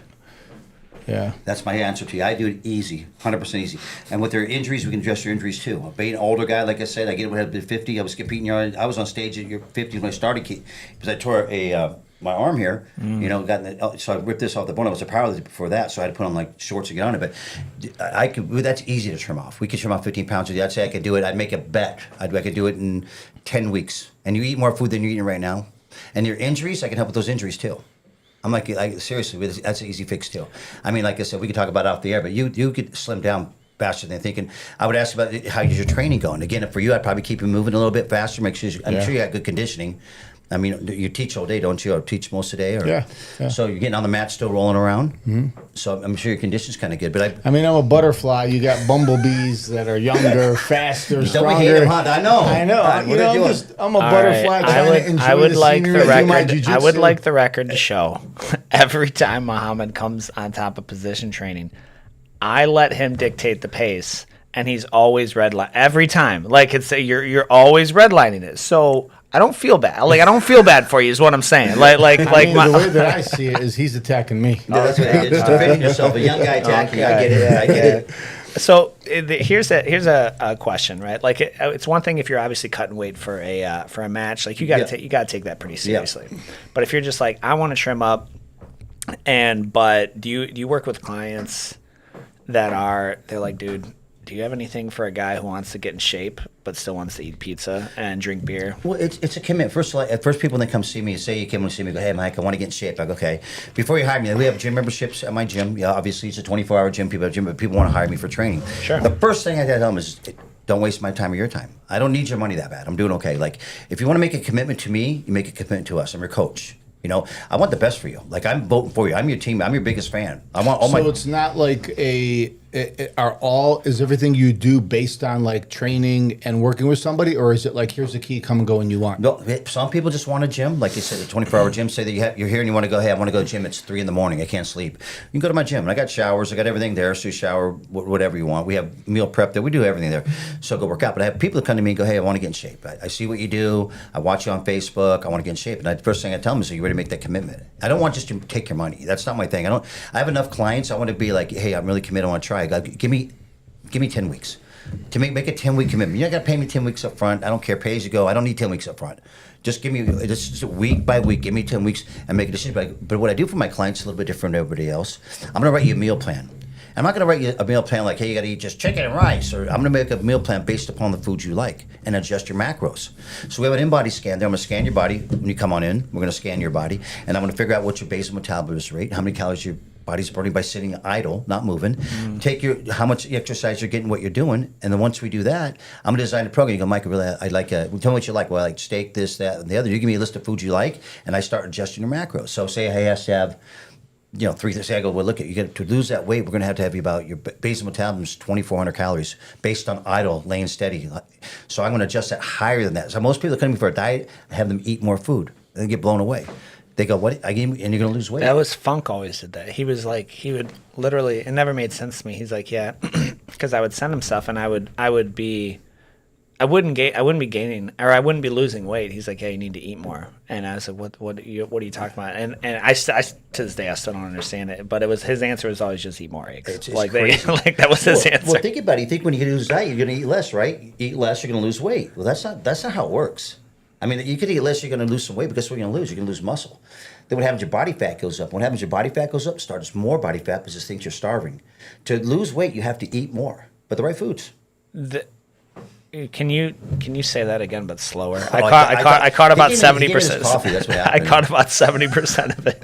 Yeah. That's my answer to you. I do it easy, 100% easy. And with their injuries, we can address your injuries too. Being an older guy, like I said, I get when I was 50. I was competing. I was on stage at your 50 when I started because I tore my arm here. You know, so I ripped this off the bone. I was a powerlifter before that, so I had to put on like shorts to get on it. But that's easy to trim off. We could trim off 15 pounds with you. I'd say I could do it. I'd make a bet. I could do it in 10 weeks. And you eat more food than you're eating right now. And your injuries, I can help with those injuries too. I'm like seriously, that's an easy fix too. I mean, like I said, we could talk about it off the air, but you could slim down faster than thinking. I would ask about how is your training going. Again, for you, I'd probably keep you moving a little bit faster. Make sure I'm sure you got good conditioning. I mean, you teach all day, don't you? Or teach most of the day? Or, yeah. So you're getting on the mat, still rolling around. Mm-hmm. So I'm sure your condition's kind of good. But I mean, I'm a butterfly. You got bumblebees that are younger, faster, stronger. Hate them, huh? I know. I'm a butterfly trying to enjoy I would the like scenery. the I do my record. I would jiu-jitsu. like the record to show every time Muhammad comes on top of position training, I let him dictate the pace, and he's always redline every time. Like you're always redlining it. So I don't feel bad. Like I don't feel bad for you is what I'm saying. Like the way that I see it is he's attacking me. No, that's what it is. Just defending yourself. A young guy attacking you. I get it. I get it. So here's a question, right? Like it's one thing if you're obviously cutting weight for a match, like you got to take that pretty seriously. Yeah. But if you're just like I want to trim up, but do you work with clients they're like, dude, do you have anything for a guy who wants to get in shape but still wants to eat pizza and drink beer? Well, it's a commitment. First of all, at first people when they come see me, say you came to see me, go, hey, Mike, I want to get in shape. I go, okay. Before you hire me, we have gym memberships at my gym. Yeah, obviously it's a 24-hour gym. People have gym, but people want to hire me for training. Sure. The first thing I tell them is don't waste my time or your time. I don't need your money that bad. I'm doing okay. Like, if you want to make a commitment to me, you make a commitment to us. I'm your coach. You know, I want the best for you. Like, I'm voting for you. I'm your team. I'm your biggest fan. I want all my. So it's not like is everything you do based on like training and working with somebody, or is it like here's the key, come and go when you want? No, some people just want a gym. Like you said, a 24-hour gym. Say that you're here and you want to go, hey, I want to go to the gym. It's 3 a.m. I can't sleep. You can go to my gym. And I got showers. I got everything there. So you shower, whatever you want. We have meal prep there. We do everything there. So go work out. But I have people that come to me and go, hey, I want to get in shape. I see what you do. I watch you on Facebook. I want to get in shape. And the first thing I tell them is, are you ready to make that commitment? I don't want just to take your money. That's not my thing. I have enough clients. I want to be like, hey, I'm really committed. I want to try. Give me 10 weeks. To make a 10-week commitment. You're not going to pay me 10 weeks up front. I don't care. Pay as you go. I don't need 10 weeks up front. Just give me, just week by week, give me 10 weeks and make a decision. But what I do for my clients is a little bit different than everybody else. I'm going to write you a meal plan. I'm not going to write you a meal plan like, hey, you got to eat just chicken and rice. Or I'm going to make a meal plan based upon the foods you like and adjust your macros. So we have an in-body scan there. I'm going to scan your body when you come on in. We're going to scan your body. And I'm going to figure out what's your basal metabolism rate, how many calories your body's burning by sitting idle, not moving. Take how much exercise you're getting, what you're doing, and then once we do that, I'm gonna design a program. You go, Mike, I like. Tell me what you like. Well, I like steak, this, that, and the other. You give me a list of foods you like, and I start adjusting your macros. So say I has to have, 3. Say I go, well, look, you get to lose that weight. We're gonna have to have you about your basal metabolism is 2,400 calories based on idle, laying steady. So I'm gonna adjust that higher than that. So most people that come to me for a diet, I have them eat more food, and they get blown away. They go, what? And you're going to lose weight. That was Funk always did that. He was like, he would literally, it never made sense to me. He's like, yeah, because I would send him stuff and I wouldn't be gaining, or I wouldn't be losing weight. He's like, yeah, you need to eat more. And I was like, what are you talking about? And I to this day, I still don't understand it. But his answer was always just eat more eggs. It's like crazy. Like that was his answer. Well, think about it. You think when you get lose diet, you're going to eat less, right? Eat less, you're going to lose weight. Well, that's not how it works. I mean, you could eat less, you're going to lose some weight, but guess what you're going to lose? You're going to lose muscle. Then what happens? Your body fat goes up. What happens? Your body fat goes up, starts more body fat because it thinks you're starving. To lose weight, you have to eat more, but the right foods. Can you say that again, but slower? I caught about 70%. That's what happened. I caught about 70% of it.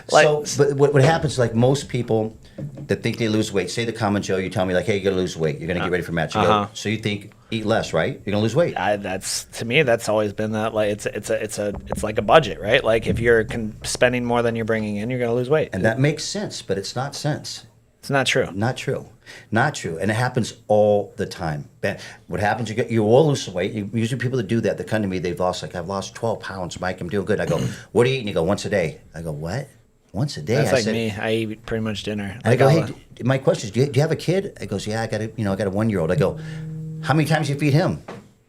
But what happens? Like most people that think they lose weight. Say the common Joe, you tell me like, hey, you got to lose weight. You're going to get ready for a match. You go, so you think eat less, right? You're going to lose weight. To me, that's always been that. Like it's like a budget, right? Like if you're spending more than you're bringing in, you're going to lose weight. And that makes sense, but it's not sense. It's not true. Not true. Not true. And it happens all the time. What happens, you all lose some weight. Usually people that do that, they come to me, I've lost 12 pounds, Mike, I'm doing good. I go, what do you eat? And you go, once a day. I go, what? once a day. That's I like said, me. I eat pretty much dinner. I Like go, I'll- hey, my question is, do you have a kid? I goes, yeah, I got a 1-year-old. I go, how many times do you feed him?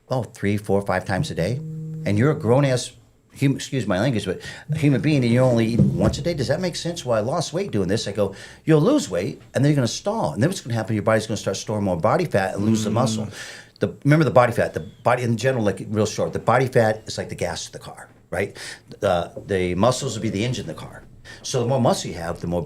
Oh, 3, 4, 5 times a day. And you're a grown ass human, excuse my language, but a human being, and you only eat once a day. Does that make sense? Well, I lost weight doing this. I go, you'll lose weight, and then you're going to stall, and then what's going to happen? Your body's going to start storing more body fat and lose the muscle. Remember the body fat. The body in general, like real short. The body fat is like the gas of the car, right? The muscles will be the engine of the car. So the more muscle you have, the more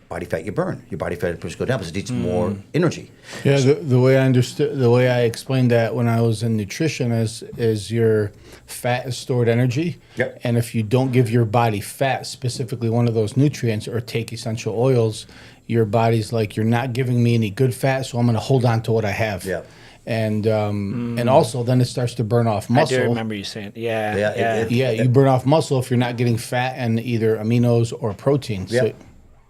body fat you burn. Your body fat goes down because it needs more energy. Yeah, the way I explained that when I was in nutrition is your fat is stored energy. Yep. And if you don't give your body fat, specifically one of those nutrients, or take essential oils, your body's like, you're not giving me any good fat, so I'm going to hold on to what I have. Yep. And also then it starts to burn off muscle. I do remember you saying, yeah, Yeah, yeah. Yeah, you burn off muscle if you're not getting fat and either aminos or protein. Yeah. So,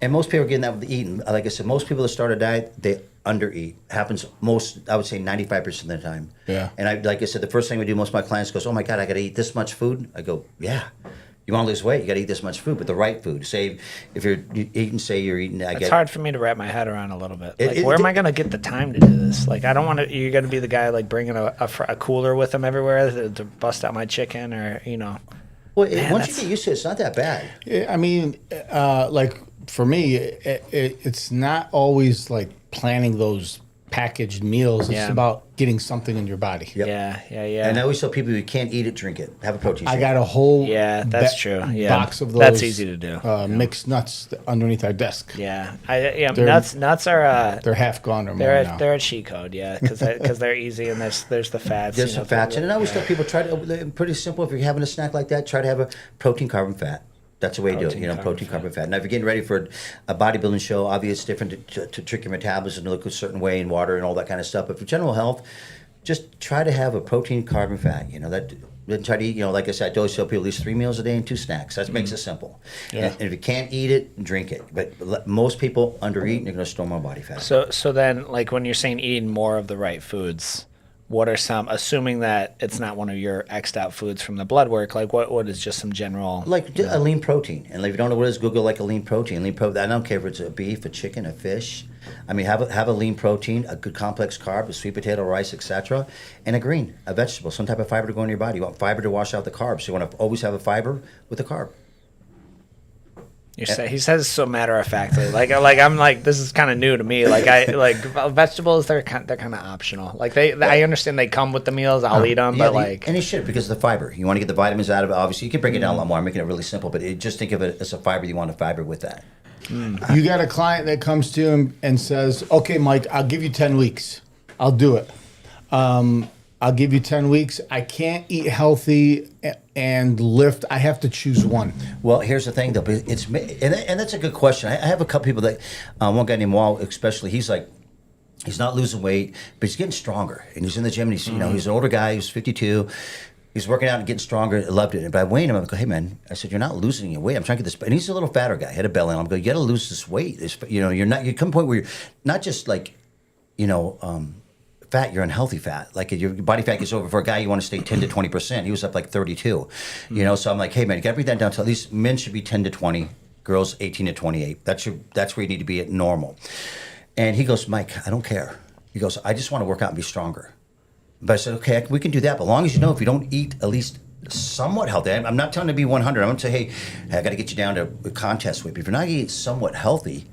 And most people are getting that with eating. Like I said, most people that start a diet, they undereat. Happens I would say 95% of the time. Yeah. And like I said, the first thing we do, most of my clients goes, oh my God, I got to eat this much food. I go, yeah. You want to lose weight, you got to eat this much food, but the right food. Say, if you're eating, It's hard for me to wrap my head around a little bit. Like, It- where it- am I going to get the time to do this? Like, I don't want to. You got to be the guy like bringing a cooler with him everywhere to bust out my chicken, or Well, Man, once you that's- get used to it, it's not that bad. I mean, like for me, it's not always like planning those packaged meals. It's Yeah. about getting something in your body. Yep. yeah. And I always tell people, you can't eat it, drink it. Have a protein shake. I got a whole Yeah, that's true. Yeah. box of those. That's easy to do. Mixed nuts underneath our desk. Yeah, They're- nuts are They're half gone or more they're now. a cheat code. Yeah, because they're easy and there's the fats. There's some fats in it. And I always tell people, pretty simple. If you're having a snack like that, try to have a protein, carbon, fat. That's the way to do it. Protein, carbon, fat. Now, if you're getting ready for a bodybuilding show, obviously it's different to trick your metabolism to look a certain way in water and all that kind of stuff. But for general health, just try to have a protein, carbon, fat. Then try to eat. Like I said, I always tell people at least 3 meals a day and 2 snacks. That makes it simple. Yeah. And if you can't eat it, drink it. But most people undereat and they're going to store more body fat. So then, like when you're saying eating more of the right foods, what are some? Assuming that it's not one of your X'd out foods from the blood work, like what is just some general? Like a lean protein. And if you don't know what it is, Google like a lean protein. Lean protein. I don't care if it's a beef, a chicken, a fish. I mean, have a lean protein, a good complex carb, a sweet potato, rice, etc., and a vegetable, some type of fiber to go in your body. You want fiber to wash out the carbs. So you want to always have a fiber with a carb. He says so matter of factly. Like I'm like, this is kind of new to me. Like vegetables, they're kind of optional. Like I understand they come with the meals. I'll eat them, but and it should, because of the fiber. You want to get the vitamins out of it. Obviously, you can break it down a lot more. I'm making it really simple, but just think of it as a fiber. You want a fiber with that. You got a client that comes to him and says, "Okay, Mike, I'll give you 10 weeks. I'll do it. I'll give you 10 weeks. I can't eat healthy and lift. I have to choose one." Well, here's the thing, though. And that's a good question. I have a couple people that, one guy named Wall, especially, he's not losing weight, but he's getting stronger. And he's in the gym, and he's an older guy. He's 52. He's working out and getting stronger. I loved it. But I weighed him. I'm like, hey, man, I said, you're not losing your weight. I'm trying to get this. And he's a little fatter guy. He had a belly. And I'm going, you got to lose this weight. You're not, you come to a point where you're not just like, fat, you're unhealthy fat. Like your body fat gets over. For a guy, you want to stay 10 to 20%. He was up like 32. So I'm like, hey, man, you got to bring that down to at least men should be 10 to 20, girls 18 to 28. That's where you need to be at normal. And he goes, Mike, I don't care. He goes, I just want to work out and be stronger. But I said, okay, we can do that. But as long as if you don't eat at least somewhat healthy, I'm not telling you to be 100. I'm going to say, hey, I got to get you down to a contest weight. But if you're not eating somewhat healthy,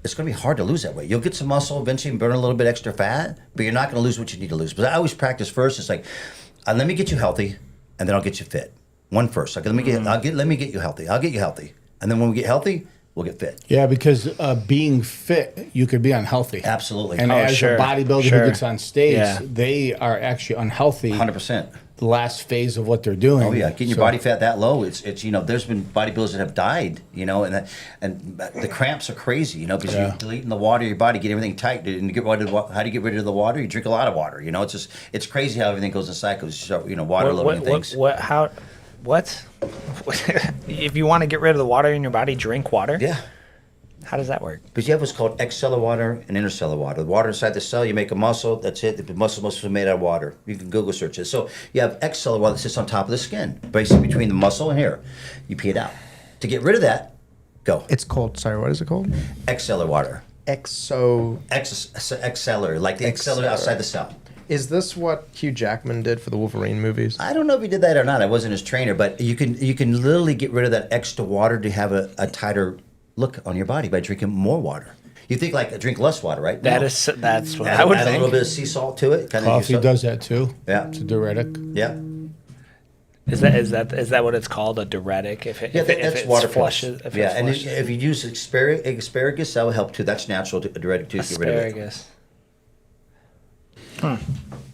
it's going to be hard to lose that weight. You'll get some muscle, eventually burn a little bit extra fat, but you're not going to lose what you need to lose. But I always practice first. It's like, let me get you healthy, and then I'll get you fit. One first. Like, let me get you healthy. I'll get you healthy. And then when we get healthy, we'll get fit. Yeah, because being fit, you could be unhealthy. Absolutely. And as sure, a bodybuilder sure. who gets on stage, Yeah. they are actually unhealthy. 100%. The last phase of what they're doing. Oh yeah, getting your body fat that low, it's there's been bodybuilders that have died, and the cramps are crazy, because you're deleting the water of your body, get everything tight, and you get rid of how do you get rid of the water? You drink a lot of water, it's crazy how everything goes in cycles. Water loading and things. What? If you want to get rid of the water in your body, drink water? Yeah. How does that work? Because you have what's called excellular water and intercellular water. The water inside the cell, you make a muscle, that's it. The muscle must be made out of water. You can Google search it. So you have excellular water that sits on top of the skin, basically between the muscle and here. You pee it out. To get rid of that, Go. It's called, sorry, what is it called? Exceller water. Exceller, like the exceller outside the cell. Is this what Hugh Jackman did for the Wolverine movies? I don't know if he did that or not. I wasn't his trainer, but you can literally get rid of that extra water to have a tighter look on your body by drinking more water. You think like drink less water, right? That's what I would add think. a little bit of sea salt to it. Coffee does that too. Yeah. It's a diuretic. Yeah. Is that what it's called? A diuretic? If That's water flushes. And if you use asparagus, that will help too. That's natural diuretic too. To get rid of it. Asparagus.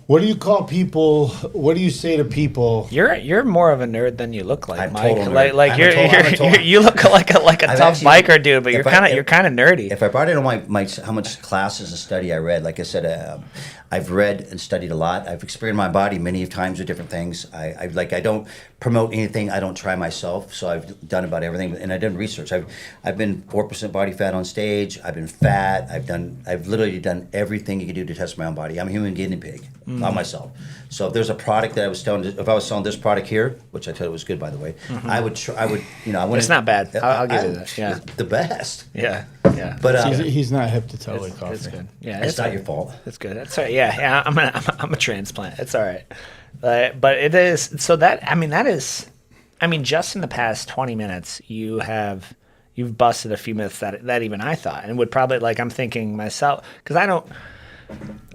What do you call people? What do you say to people? You're more of a nerd than you look like, I'm Mike. total nerd. Like I'm a total- you look like a I've tough actually- biker dude, but you're kind of nerdy. If I brought in my how much classes and study I read, like I said, I've read and studied a lot. I've experienced my body many times with different things. I don't promote anything I don't try myself. So I've done about everything, and I've done research. I've been 4% body fat on stage. I've been fat. I've literally done everything you can do to test my own body. I'm a human guinea pig on myself. So if there's a product that I was selling, if I was selling this product here, which I told you was good by the way, I would I wouldn't. It's not bad. I'll give you that. Yeah. It's the best. Yeah. Yeah. But He's not hip to Toler coffee. It's good. Yeah. it's not your fault. It's good. That's all right. Yeah. I'm a transplant. It's all right. But it is so that just in the past 20 minutes you've busted a few myths that even I thought, and would probably, like, I'm thinking myself, because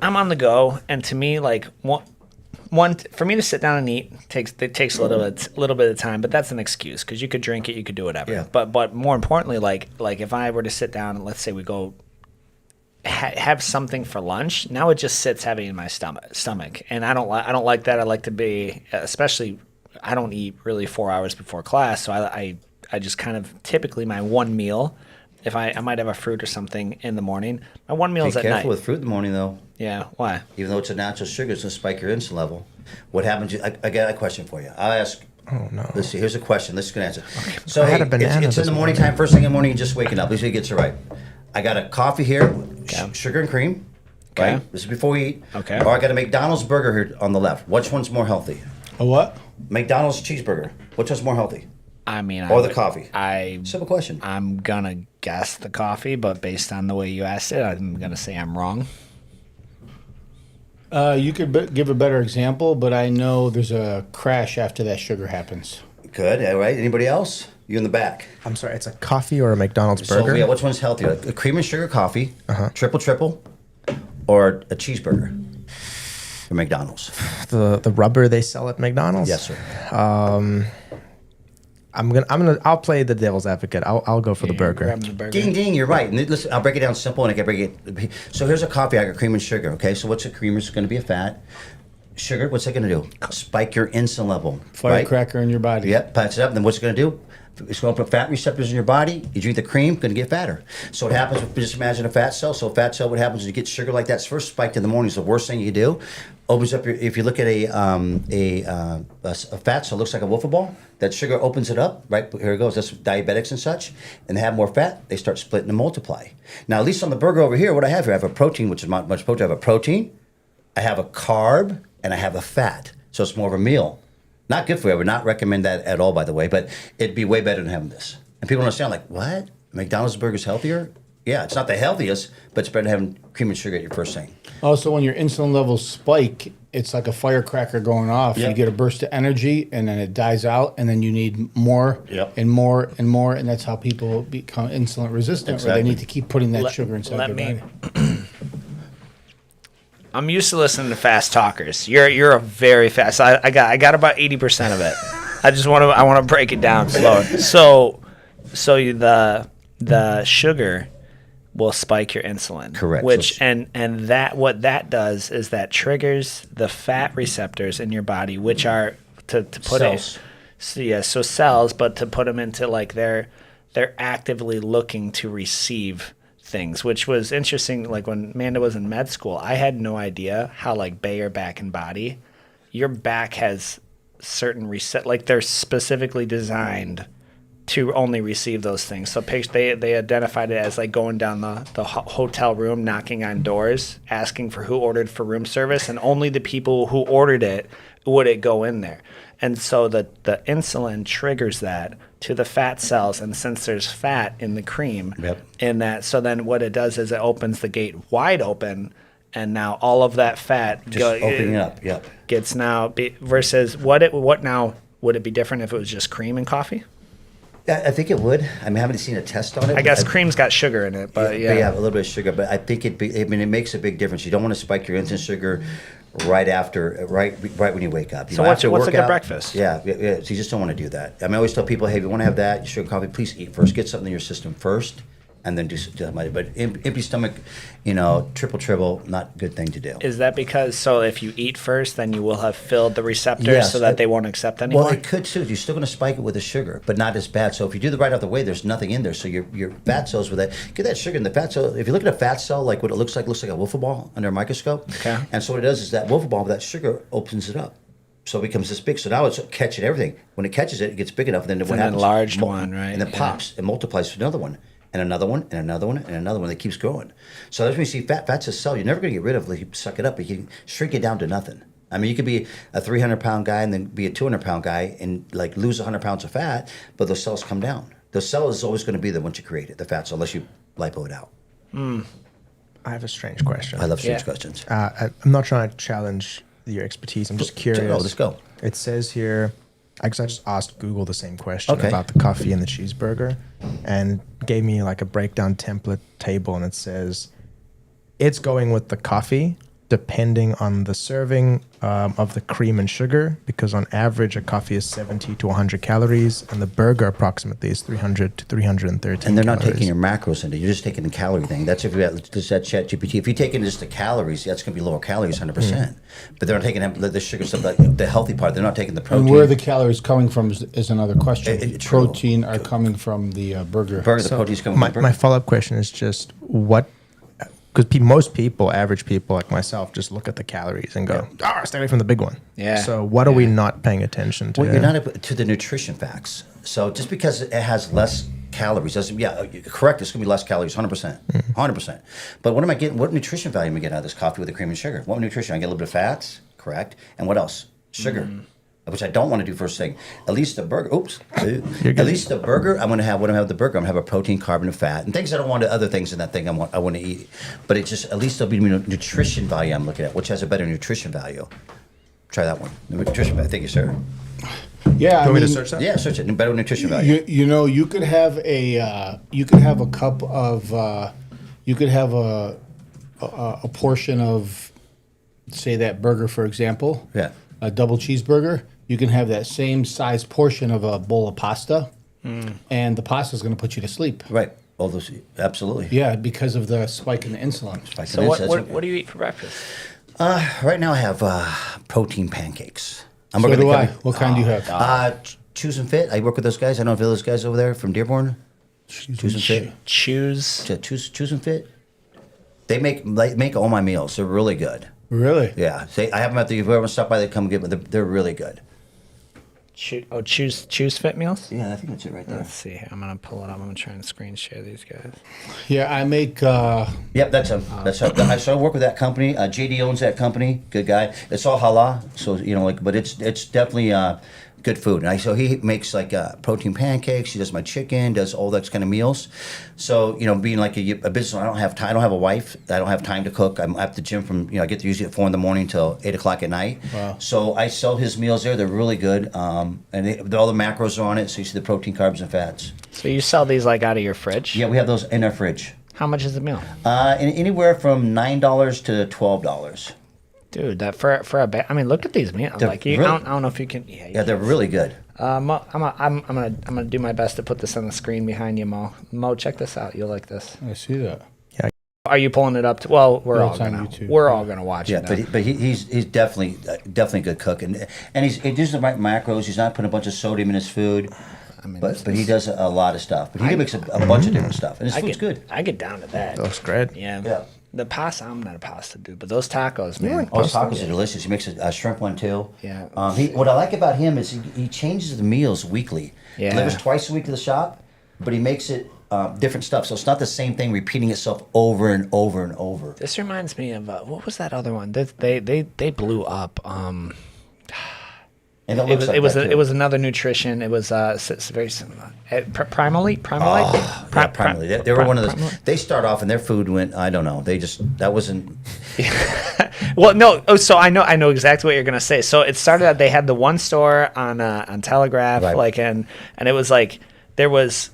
I'm on the go, and to me, like, one for me to sit down and eat takes a little bit of time, but that's an excuse, because you could drink it, you could do whatever. Yeah. But more importantly, like if I were to sit down and let's say we go have something for lunch, now it just sits heavy in my stomach, and I don't like that. I like to be, especially, I don't eat really 4 hours before class, so I just kind of typically my one meal, if I might have a fruit or something in the morning, my one meal is at Be night. careful with fruit in the morning though. Yeah, why? Even though it's a natural sugar, it's going to spike your insulin level. What happens? I got a question for you. I'll ask. Oh, no. Let's see. Here's a question. Let's get an answer. So I had a banana it's in this the morning morning. time, first thing in the morning, you're just waking up. At least it gets it right. I got a coffee here, sugar and cream. Okay. Right? This is before we eat. Okay. Or I got a McDonald's burger here on the left. Which one's more healthy? A what? McDonald's cheeseburger. Which one's more healthy? I mean, Or the coffee? I Simple question. I'm gonna guess the coffee, but based on the way you asked it, I'm gonna say I'm wrong. You could give a better example, but I know there's a crash after that sugar happens. Good. All right. Anybody else? You in the back. I'm sorry, it's a coffee or a McDonald's burger? So, yeah, which one's healthier? A cream and sugar coffee, triple, or a cheeseburger from McDonald's? The rubber they sell at McDonald's? Yes, sir. I'll play the devil's advocate. I'll go for the burger. Grab the burger. Ding, ding, you're right. And listen, I'll break it down simple, and I can break it. So here's a coffee. I got cream and sugar. Okay, so what's a creamer? It's going to be a fat. Sugar, what's it going to do? Spike your insulin level. Right? Firecracker in your body. Yep, patch it up. Then what's it going to do? It's going to put fat receptors in your body. You drink the cream, going to get fatter. So what happens? Just imagine a fat cell. So a fat cell, what happens is you get sugar like that's first spiked in the morning. Is the worst thing you do. Opens up your. If you look at a fat cell, looks like a wiffle ball. That sugar opens it up. Right here it goes. That's diabetics and such. And they have more fat. They start splitting and multiply. Now at least on the burger over here, what I have here, I have a protein, which is not much protein. I have a protein. I have a carb. And I have a fat, so it's more of a meal. Not good for you. I would not recommend that at all, by the way, but it'd be way better than having this. And people don't understand, like, what? McDonald's burger's healthier? Yeah, it's not the healthiest, but it's better than having cream and sugar at your first thing. Also, when your insulin levels spike, it's like a firecracker going off. Yep. You get a burst of energy, and then it dies out, and then you need more Yep. and more and more, and that's how people become insulin resistant, or Exactly. they need to keep putting that sugar inside let their me- body. I'm used to listening to fast talkers. You're a very fast. I got about 80% of it. I want to break it down slower. So the sugar will spike your insulin. Correct. Which and that what that does is that triggers the fat receptors in your body, which are to put Cells. so cells, but to put them into like they're actively looking to receive things, which was interesting. Like when Amanda was in med school, I had no idea how like Bayer back and body, your back has certain reset, like they're specifically designed to only receive those things. So they identified it as like going down the hotel room, knocking on doors, asking for who ordered for room service, and only the people who ordered it would it go in there. And so the insulin triggers that to the fat cells, and since there's fat in the cream, in that, so then what it does is it opens the gate wide open, and now all of that fat opening up. Gets now versus what now would it be different if it was just cream and coffee? Yeah, I think it would. I mean, I haven't seen a test on it. I guess cream's got sugar in it, but yeah, a little bit of sugar. But I think it makes a big difference. You don't want to spike your insulin sugar right when you wake up. So what's a good breakfast? Yeah. So you just don't want to do that. I mean, I always tell people, hey, if you want to have that sugar coffee, please eat first. Get something in your system first, and then do something. But empty stomach, triple, not a good thing to do. Is that because, so if you eat first, then you will have filled the receptors so that they won't accept anymore? Well, it could too. You're still going to spike it with the sugar, but not as bad. So if you do the right out the way, there's nothing in there. So your fat cells with that, get that sugar in the fat cell. If you look at a fat cell, like what it looks like a wiffle ball under a microscope. Okay. And so what it does is that wiffle ball with that sugar opens it up. So it becomes this big. So now it's catching everything. When it catches it, it gets big enough. And then what happens? Enlarged one, right? And then pops and multiplies to another one. And another one, and another one, and another one that keeps growing. So that's when you see fat's a cell you're never going to get rid of. Like you suck it up, but you can shrink it down to nothing. I mean, you could be a 300-pound guy and then be a 200-pound guy and like lose 100 pounds of fat, but those cells come down. The cell is always going to be there once you create it, the fat cell, unless you lipo it out. I have a strange question. I love strange questions. I'm not trying to challenge your expertise. I'm just curious. Let's go. It says here, because I just asked Google the same question Okay. about the coffee and the cheeseburger, and gave me like a breakdown template table, and it says it's going with the coffee depending on the serving of the cream and sugar, because on average a coffee is 70 to 100 calories, and the burger approximately is 300 to 313 And they're not calories. taking your macros into it. You're just taking the calorie thing. That's if you have just that chat GPT. If you're taking just the calories, that's going to be lower calories, 100%. But they're not taking the sugar stuff, like the healthy part. They're not taking the protein. And where are the calories coming from is another question. True. Protein are coming from the burger. the protein's coming from the burger. My follow-up question is just what, because most people, average people like myself, just look at the calories and go, stay away from the big one. Yeah. So what are we not paying attention to? Well, you're not to the nutrition facts. So just because it has less calories doesn't, correct, it's going to be less calories, 100%. 100%. But what am I getting? What nutrition value am I getting out of this coffee with the cream and sugar? What nutrition? I get a little bit of fats, correct. And what else? Sugar. Which I don't want to do first thing. At least the burger. At least the burger. I'm going to have what I have the burger. I'm going to have a protein, carb, and fat, and things I don't want. Other things in that thing I want to eat. But it just at least there'll be nutrition value I'm looking at, which has a better nutrition value. Try that one. Nutrition value. Thank you, sir. Yeah, Want me to search that? Yeah, search it. Better nutrition value. You could have a cup of you could have a portion of, say, that burger, for example. Yeah. A double cheeseburger. You can have that same size portion of a bowl of pasta, and the pasta is going to put you to sleep. Right. All those. Absolutely. Yeah, because of the spike in the insulin. So what do you eat for breakfast? Right now I have protein pancakes. So do I. What kind do you have? Choose and Fit. I work with those guys. I don't know if those guys over there from Dearborn. Choose and Fit. Choose and Fit. They make all my meals. They're really good. Really? Yeah. I have them at the. If you ever stop by, they come get me. They're really good. Choose Fit meals? Yeah, I think that's it right there. Let's see. I'm gonna pull it up. I'm gonna try and screen share these guys. Yeah, I make. Yep, that's him. So I work with that company. JD owns that company. Good guy. It's all halal, so but it's definitely good food. So he makes protein pancakes. He does my chicken. Does all those kind of meals. So being like a business, I don't have time. I don't have a wife. I don't have time to cook. I'm at the gym from I get to usually at 4 a.m. till 8 o'clock at night. Wow. So I sell his meals there. They're really good. And all the macros are on it. So you see the protein, carbs, and fats. So you sell these out of your fridge? Yeah, we have those in our fridge. How much is a meal? Anywhere from $9 to $12. Dude, that for a bag. I mean, look at these meals. They're I don't know if you can. Yeah, they're really good. I'm gonna do my best to put this on the screen behind you, Mo. Mo, check this out. You'll like this. I see that. Are you pulling it up? Well, we're Yeah, all it's on gonna YouTube. we're all gonna watch it. Yeah, but he's definitely a good cook, and he does the right macros. He's not putting a bunch of sodium in his food. But he does a lot of stuff. But he makes a bunch of different stuff, and his food's good. I get down to that. Looks great. Yeah. Yeah. The pasta, I'm not a pasta dude, but those tacos, man. Oh, his tacos are delicious. He makes a shrimp one too. Yeah. What I like about him is he changes the meals weekly. Yeah. Delivers twice a week to the shop, but he makes it different stuff. So it's not the same thing repeating itself over and over and over. This reminds me of what was that other one? They blew up. And It was another nutrition. It was very similar. Primally. Primally. They were one of those. They start off and their food went. I don't know. That wasn't. Well, no. Oh, so I know exactly what you're gonna say. So it started out. They had the one store on Telegraph, Right. and it was like there was.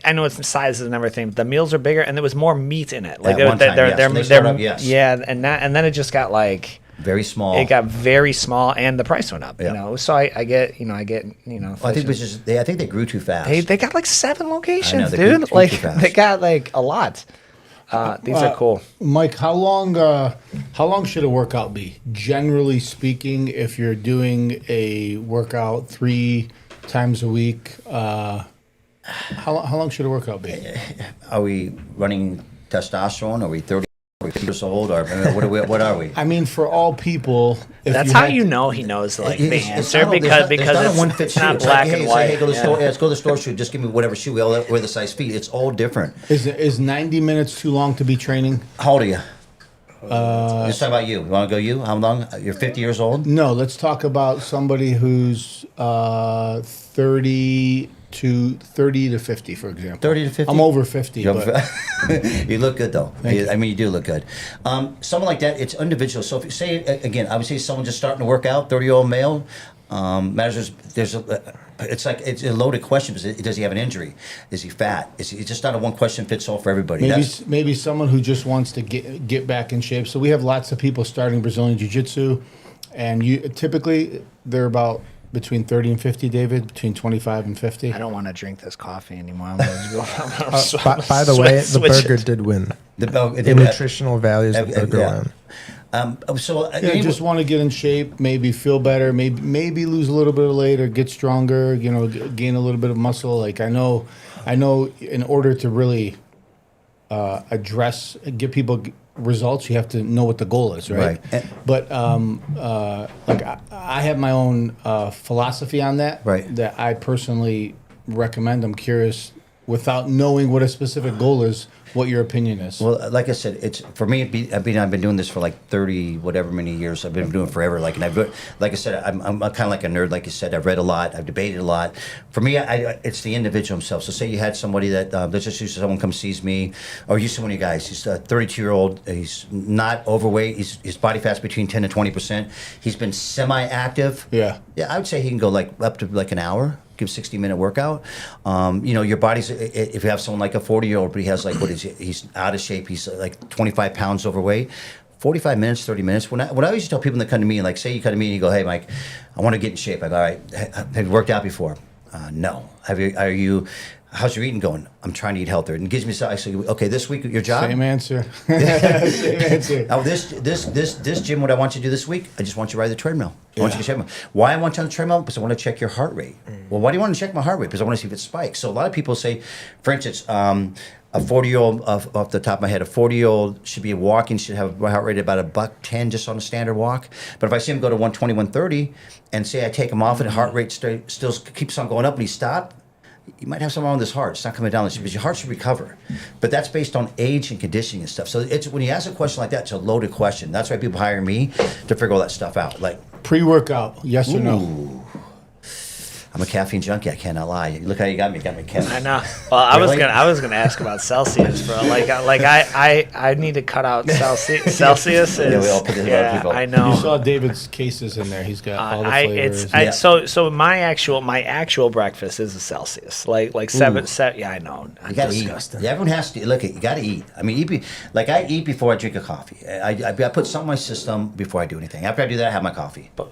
I know it's sizes and everything. But the meals are bigger, and there was more meat in it. Like At one time, yes. When they start up, yes. Yeah, and then it just got like. Very small. It got very small, and the price went up. Yeah. So I get. Well, I think they grew too fast. They got like 7 locations, they grew dude. too Like fast. they got like a lot. These are cool. Mike, how long should a workout be? Generally speaking, if you're doing a workout 3 times a week, how long should a workout be? Are we running testosterone? Are we 30? Are we 50 years old? Or what are we? I mean, for all people, if That's how you know he knows like the answer not- because there's not a it's, one-fit it's shoe. not It's black like, hey, and say, white. hey, go to the Yeah. store. Let's go to the store shoe. Just give me whatever shoe. We all wear the size feet. It's all different. Is 90 minutes too long to be training? How old are you? Let's talk about you. You want to go you? How long? You're 50 years old? No, let's talk about somebody who's 30 to 50, for example. 30 to 50? I'm over 50. You But you look good, though. Thank you. I mean, you do look good. Someone like that, it's individual. So if you say, again, I would say someone just starting to work out, 30-year-old male, it's a loaded question because does he have an injury? Is he fat? It's just not a one question fits all for everybody. maybe someone who just wants to get back in shape. So we have lots of people starting Brazilian Jiu-Jitsu, and typically they're about between 30 and 50, David, between 25 and 50. I don't want to drink this coffee anymore. I'm gonna By the way, the switch burger it. did win. The The nutritional values of the burger yeah. won. Yeah, just want to get in shape, maybe feel better, maybe lose a little bit of weight or get stronger, gain a little bit of muscle. Like I know in order to really get people results, you have to know what the goal is, right? But like I have my own philosophy on that, Right. that I personally recommend. I'm curious, without knowing what a specific goal is, what your opinion is. Well, like I said, it's for me. I've been doing this for like 30 whatever many years. I've been doing it forever. Like I said, I'm kind of like a nerd. Like you said, I've read a lot. I've debated a lot. For me, it's the individual himself. So say you had somebody that let's just use someone comes sees me, or you see one of you guys. He's a 32-year-old. He's not overweight. His body fat's between 10 to 20%. He's been semi-active. Yeah. I would say he can go like up to like an hour. Give 60-minute workout. Your body's, if you have someone like a 40-year-old, but he has like, he's out of shape, he's like 25 pounds overweight, 45 minutes, 30 minutes. When I used to tell people that come to me, and like say you come to me and you go, hey, Mike, I want to get in shape. I go, all right, have you worked out before? No. How's your eating going? I'm trying to eat healthier. And it gives me, I say, okay, this week, your job? Same answer. Same answer. Now, this gym, what I want you to do this week, I just want you to ride the treadmill. I want you to check why I want you on the treadmill? Because I want to check your heart rate. Well, why do you want to check my heart rate? Because I want to see if it spikes. So a lot of people say, for instance, a 40-year-old, off the top of my head, a 40-year-old should be walking, should have a heart rate about $110 just on a standard walk. But if I see him go to 120, 130, and say I take him off and the heart rate still keeps on going up and he stopped, you might have something wrong with his heart. It's not coming down because your heart should recover. But that's based on age and conditioning and stuff. So it's when you ask a question like that, it's a loaded question. That's why people hire me to figure all that stuff out. Like pre-workout, yes or no? Ooh. I'm a caffeine junkie. I cannot lie. Look how you got me. Got me caffeine. I know. Well, Really? I was gonna ask about Celsius, bro. I need to cut out Celsius. Celsius is, Yeah, we all put this in other people. I know. You saw David's cases in there. He's got all the flavors. So my actual breakfast is a Celsius, like seven. Yeah, I know. You gotta eat. Yeah, everyone has to. Look, you gotta eat. I mean, I eat before I drink a coffee. I put something in my system before I do anything. After I do that, I have my coffee. But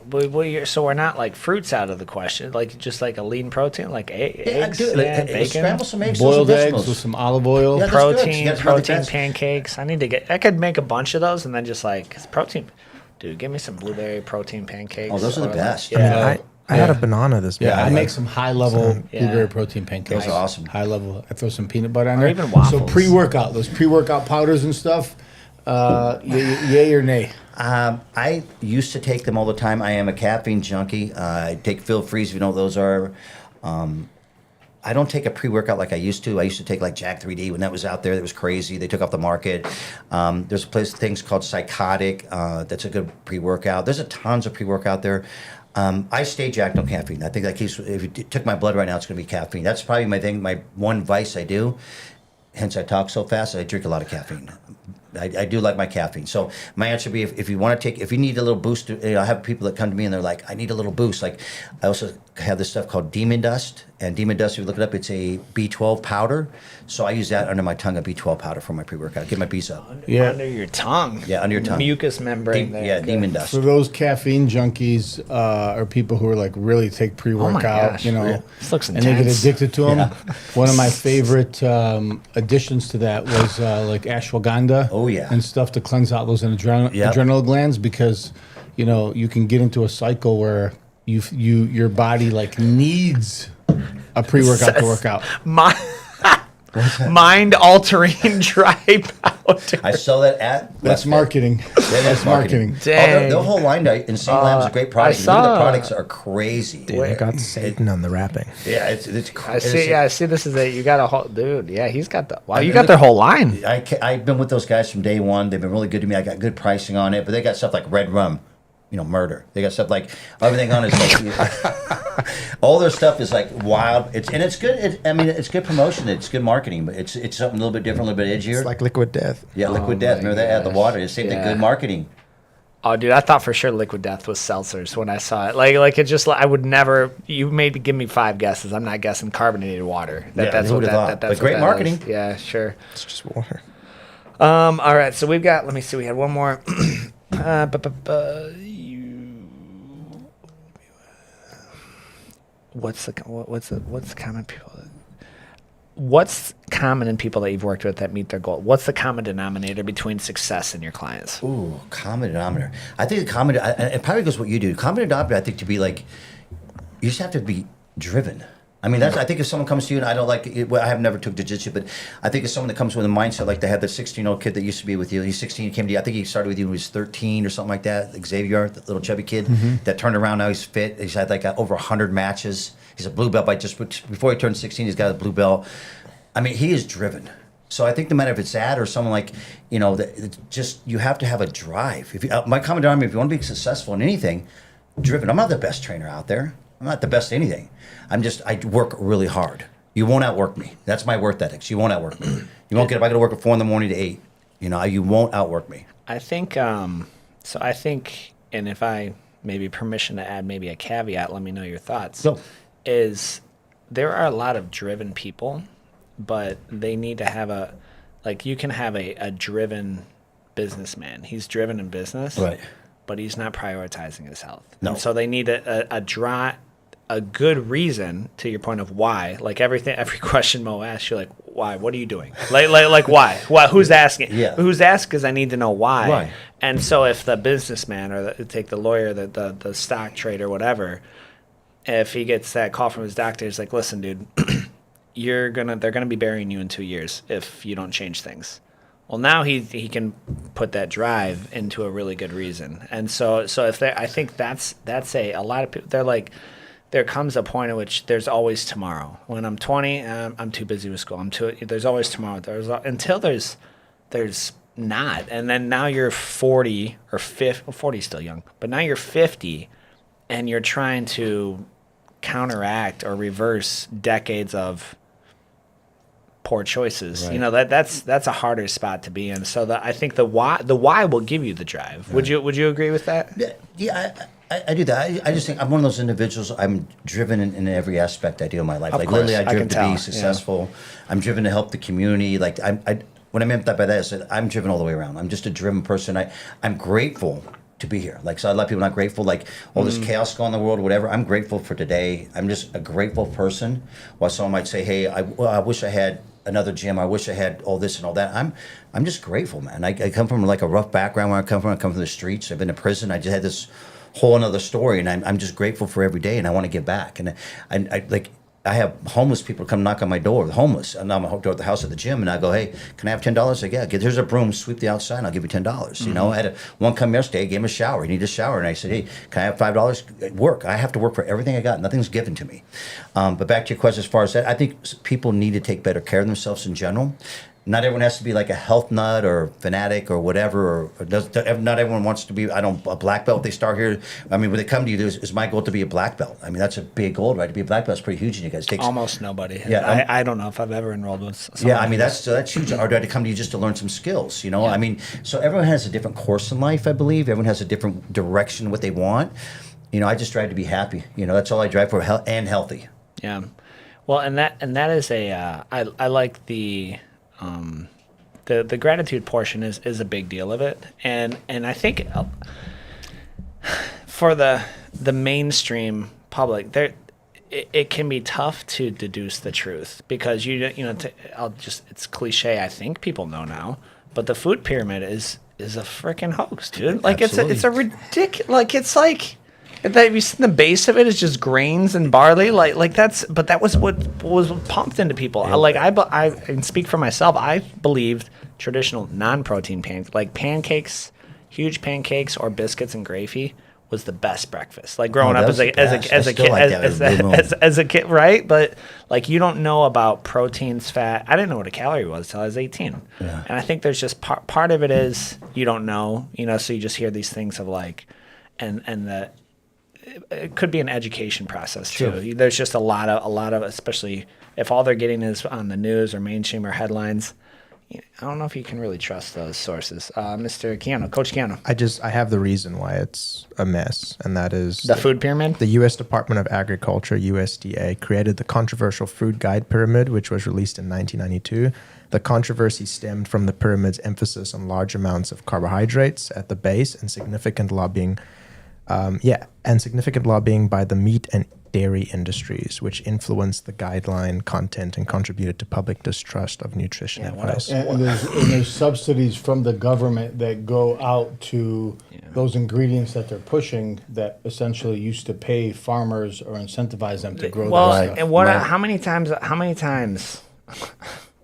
so we're not like fruits out of the question. Like just like a lean protein, like eggs, bacon, scramble some eggs, boiled some eggs vegetables. with some olive oil. Yeah, that's good. So you protein got some other best. pancakes. I could make a bunch of those and then just like 'cause protein. Dude, give me some blueberry protein pancakes. Oh, those are the best. Yeah. I had a banana this morning. Yeah, I make some high-level Yeah. blueberry protein pancakes. Those are awesome. High level. I throw some peanut butter on Or there. even waffles. So pre-workout, those pre-workout powders and stuff. Yay or nay? I used to take them all the time. I am a caffeine junkie. I take Phil Freeze, if you know what those are. I don't take a pre-workout like I used to. I used to take like Jack 3D when that was out there. That was crazy. They took off the market. There's things called Psychotic. That's a good pre-workout. There's a tons of pre-workout out there. I stay jacked on caffeine. I think that keeps. If you took my blood right now, it's going to be caffeine. That's probably my thing. My one vice I do. Hence, I talk so fast. I drink a lot of caffeine. I do like my caffeine. So my answer would be if you want to take, if you need a little boost, I have people that come to me and they're like, I need a little boost. Like I also have this stuff called Demon Dust. And Demon Dust, if you look it up, it's a B12 powder. So I use that under my tongue, a B12 powder for my pre-workout. Get my B's up. Yeah. Under your tongue. Yeah, under your tongue. Mucous membrane there. Yeah, Demon Dust. For those caffeine junkies or people who are like really take pre-workout, gosh. you know, This looks and they get intense. addicted to them. One of my favorite additions to that was like ashwagandha. Oh, yeah. And stuff to cleanse out those adrenal glands because, you know, you can get into a cycle where your body like needs a pre-workout to work out. Mind-altering dry powder. I saw that at That's Westfit. marketing. That's marketing. Dang. The whole line, Insane Labs is a great product. I saw- The products are crazy. Dude, I got Satan on the wrapping. Yeah, it's I see. Yeah, I see. This is you got a whole dude. Yeah, he's got the. Wow, I you mean, got look- their whole line. I've been with those guys from day one. They've been really good to me. I got good pricing on it, but they got stuff like Red Rum, you know, murder. They got stuff like everything on it is like all their stuff is like wild. It's good. It's good promotion. It's good marketing, but it's something a little bit different, a little bit edgier. It's like Liquid Death. Yeah, Liquid Death. Remember that? The water. It's same thing. Yeah. Good marketing. Oh, dude, I thought for sure Liquid Death was seltzers when I saw it. Like it just. I would never. You maybe give me 5 guesses. I'm not guessing carbonated water. Yeah, That's who what would've that. thought? That's But great what that marketing. is. Yeah, sure. It's just water. All right, so we've got. Let me see. We had one more. What's common people? What's common in people that you've worked with that meet their goal? What's the common denominator between success and your clients? Ooh, common denominator. I think the common. It probably goes what you do. Common denominator. I think to be like, you just have to be driven. I mean, I think if someone comes to you and I don't like it, well, I have never took jiu-jitsu, but I think if someone that comes with a mindset like they had the 16-year-old kid that used to be with you, he's 16, he came to you, I think he started with you when he was 13 or something like that, Xavier, the little chubby kid that turned around, now he's fit, he's had like over 100 matches, he's a blue belt before he turned 16, he's got a blue belt. I mean, he is driven. So I think no matter if it's that or someone like, you know, you have to have a drive. My common denominator, if you want to be successful in anything, driven. I'm not the best trainer out there. I'm not the best at anything. I work really hard. You won't outwork me. That's my work ethics. You won't outwork me. You won't get, if I got to work at 4 a.m. to 8, you know, you won't outwork me. I think, and if I maybe permission to add maybe a caveat, let me know your thoughts. So, Is there are a lot of driven people, but they need to have you can have a driven businessman. He's driven in business. right. But he's not prioritizing his health. No. And so they need a good reason, to your point of why. Like every question Mo asks, you're like, why? What are you doing? Like why? Why? Who's asking? Yeah. Who's asking? Because I need to know why. Why? And so if the businessman or take the lawyer, the stock trader, whatever, if he gets that call from his doctor, he's like, listen, dude, they're gonna be burying you in 2 years if you don't change things. Well, now he can put that drive into a really good reason, and so if I think that's a lot of people. They're like, there comes a point at which there's always tomorrow. When I'm 20, I'm too busy with school. There's always tomorrow. Until there's not, and then now you're 40 or 50. Well, 40 is still young, but now you're 50, and you're trying to counteract or reverse decades of poor choices. Right. You know, that's a harder spot to be in. So I think the why will give you the drive. Would you agree with that? Yeah, I do that. I just think I'm one of those individuals. I'm driven in every aspect I do in my life. Of Like course, literally, I I'm can driven to tell, be yeah. successful. I'm driven to help the community. Like what I meant by that is that I'm driven all the way around. I'm just a driven person. I'm grateful to be here. Like, so a lot of people are not grateful. Like all this chaos going on in the world, or whatever. I'm grateful for today. I'm just a grateful person. While someone might say, "Hey, I wish I had another gym. I wish I had all this and all that." I'm just grateful, man. I come from like a rough background where I come from the streets. I've been to prison. I just had this whole another story, and I'm just grateful for every day, and I want to give back. And I like I have homeless people come knock on my door, homeless, and I'm at the house at the gym, and I go, hey, can I have $10? Like, yeah, here's a broom, sweep the outside, and I'll give you $10. You know, I had one come yesterday, I gave him a shower. He needed a shower, and I said, hey, can I have $5? Work. I have to work for everything I got. Nothing's given to me. But back to your question as far as that, I think people need to take better care of themselves in general. Not everyone has to be like a health nut or fanatic or whatever. Not everyone wants to be, a black belt. They start here. I mean, when they come to you, is my goal to be a black belt? I mean, that's a big goal, right? To be a black belt is pretty huge in you guys. It takes Almost nobody. Yeah, I don't know if I've ever enrolled with someone. yeah, I mean, that's huge. Or do I have to come to you just to learn some skills, you know? I mean, so everyone has a different course in life, I believe. Everyone has a different direction, what they want. You know, I just drive to be happy. You know, that's all I drive for, and healthy. Yeah. Well, and that is I like the gratitude portion is a big deal of it, and I think for the mainstream public, it can be tough to deduce the truth because it's cliche. I think people know now, but the food pyramid is a freaking hoax, dude. Like Absolutely. it's a ridiculous. Like it's like. Have you seen the base of it is just grains and barley? But that was what was pumped into people. Like I can speak for myself. I believed traditional non-protein pancakes, huge pancakes or biscuits and gravy was the best breakfast. Like growing up as a kid, right? But like you don't know about proteins, fat. I didn't know what a calorie was till I was 18. Yeah. And I think there's just part of it is you don't know, so you just hear these things of like, and it could be an education process too. Sure. There's just a lot of, especially if all they're getting is on the news or mainstream or headlines. I don't know if you can really trust those sources. Mr. Keanu, Coach Keanu. I have the reason why it's a mess, and that is the food pyramid. The U.S. Department of Agriculture, USDA, created the controversial Food Guide Pyramid, which was released in 1992. The controversy stemmed from the pyramid's emphasis on large amounts of carbohydrates at the base and significant lobbying by the meat and dairy industries, which influenced the guideline content and contributed to public distrust of nutrition advice. And there's subsidies from the government that go out to those ingredients that they're pushing that essentially used to pay farmers or incentivize them to grow that stuff. And how many times,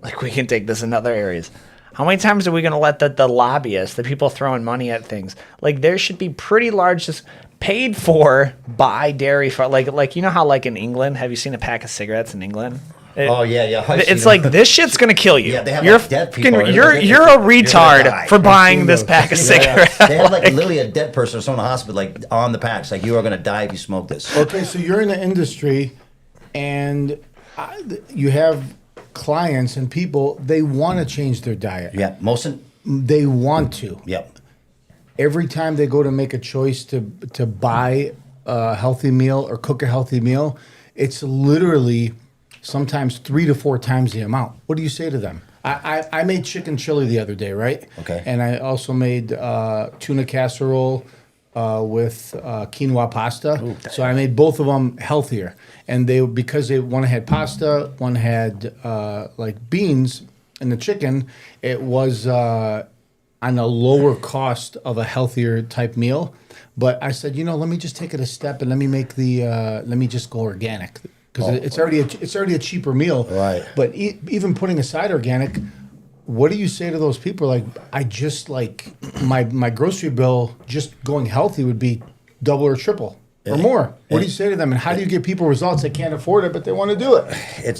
like we can take this in other areas, how many times are we going to let the lobbyists, the people throwing money at things, like there should be pretty large, just paid for by dairy, like you know how like in England, have you seen a pack of cigarettes in England? It's like this shit's gonna kill you. Yeah, they have you're like dead people. You're a retard for buying this pack of cigarettes. They have like literally a dead person or someone in the hospital like on the packs. Like you are gonna die if you smoke this. Okay, so you're in the industry, and you have clients and people. They want to change their diet. Yeah, they want to. Yep. Every time they go to make a choice to buy a healthy meal or cook a healthy meal, it's literally sometimes 3 to 4 times the amount. What do you say to them? I made chicken chili the other day, right? Okay. And I also made tuna casserole with quinoa pasta. Ooh, so I made both of them healthier. And because one had pasta, one had like beans in the chicken, it was on a lower cost of a healthier type meal. But I said, let me just take it a step and let me just go organic. Because it's already a cheaper meal. Right. But even putting aside organic, what do you say to those people? Like, I just like my grocery bill just going healthy would be double or triple or more. What do you say to them? And how do you get people results that can't afford it but they want to do it?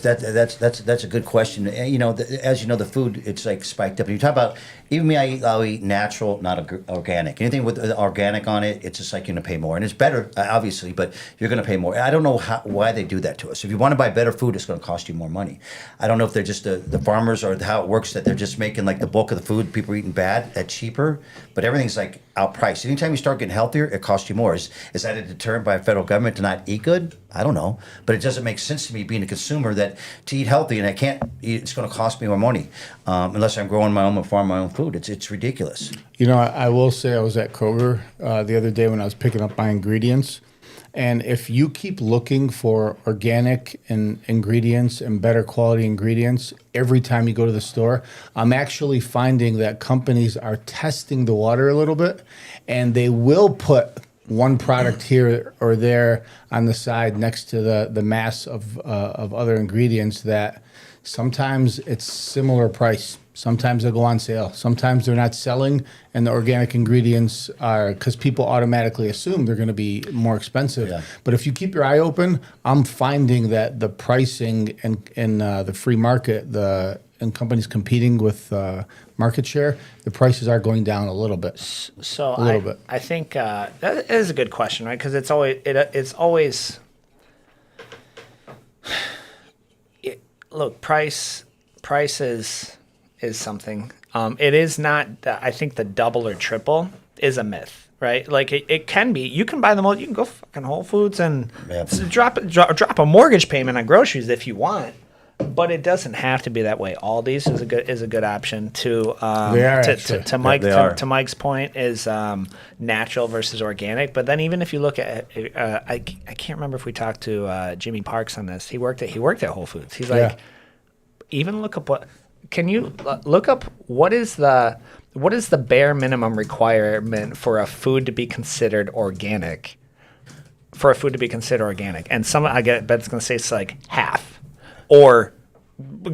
That's a good question. And, as you know, the food, it's like spiked up. And you talk about, even me, I'll eat natural, not organic. Anything with organic on it, it's just like you're going to pay more. And it's better, obviously, but you're going to pay more. I don't know why they do that to us. If you want to buy better food, it's going to cost you more money. I don't know if they're just the farmers or how it works, that they're just making like the bulk of the food people are eating bad at cheaper, but everything's like outpriced. Anytime you start getting healthier, it costs you more. Is that a deterrent by a federal government to not eat good? I don't know, but it doesn't make sense to me being a consumer that to eat healthy and I can't eat, it's going to cost me more money unless I'm growing my own farm, my own food. It's ridiculous. I will say I was at Kroger the other day when I was picking up my ingredients, and if you keep looking for organic ingredients and better quality ingredients every time you go to the store, I'm actually finding that companies are testing the water a little bit, and they will put one product here or there on the side next to the mass of other ingredients that sometimes it's similar price. Sometimes they go on sale. Sometimes they're not selling, and the organic ingredients are, because people automatically assume they're going to be more expensive. Yeah. But if you keep your eye open, I'm finding that the pricing in the free market, and companies competing with market share, the prices are going down a little bit. So A little bit. I think that is a good question, right? Because it's always look, price is something. It is not. I think the double or triple is a myth, right? Like it can be. You can buy them all. You can go fucking Whole Foods and drop a mortgage payment on groceries if you want. But it doesn't have to be that way. Aldi's is a good option to They are, actually. to Mike's point is natural versus organic. But then even if you look at I can't remember if we talked to Jimmy Parks on this. He worked at Whole Foods. He's like, even look up what is the bare minimum requirement for a food to be considered organic? For a food to be considered organic, and I bet it's going to say it's like half. Or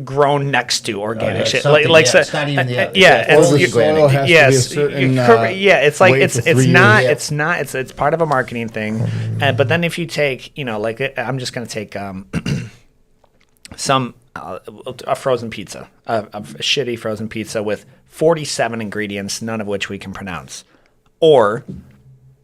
grown next to organic shit, it's not even the the soil has to be a certain it's like weight for 3 years. it's part of a marketing thing, but then if you take I'm just gonna take a frozen pizza, a shitty frozen pizza with 47 ingredients, none of which we can pronounce, or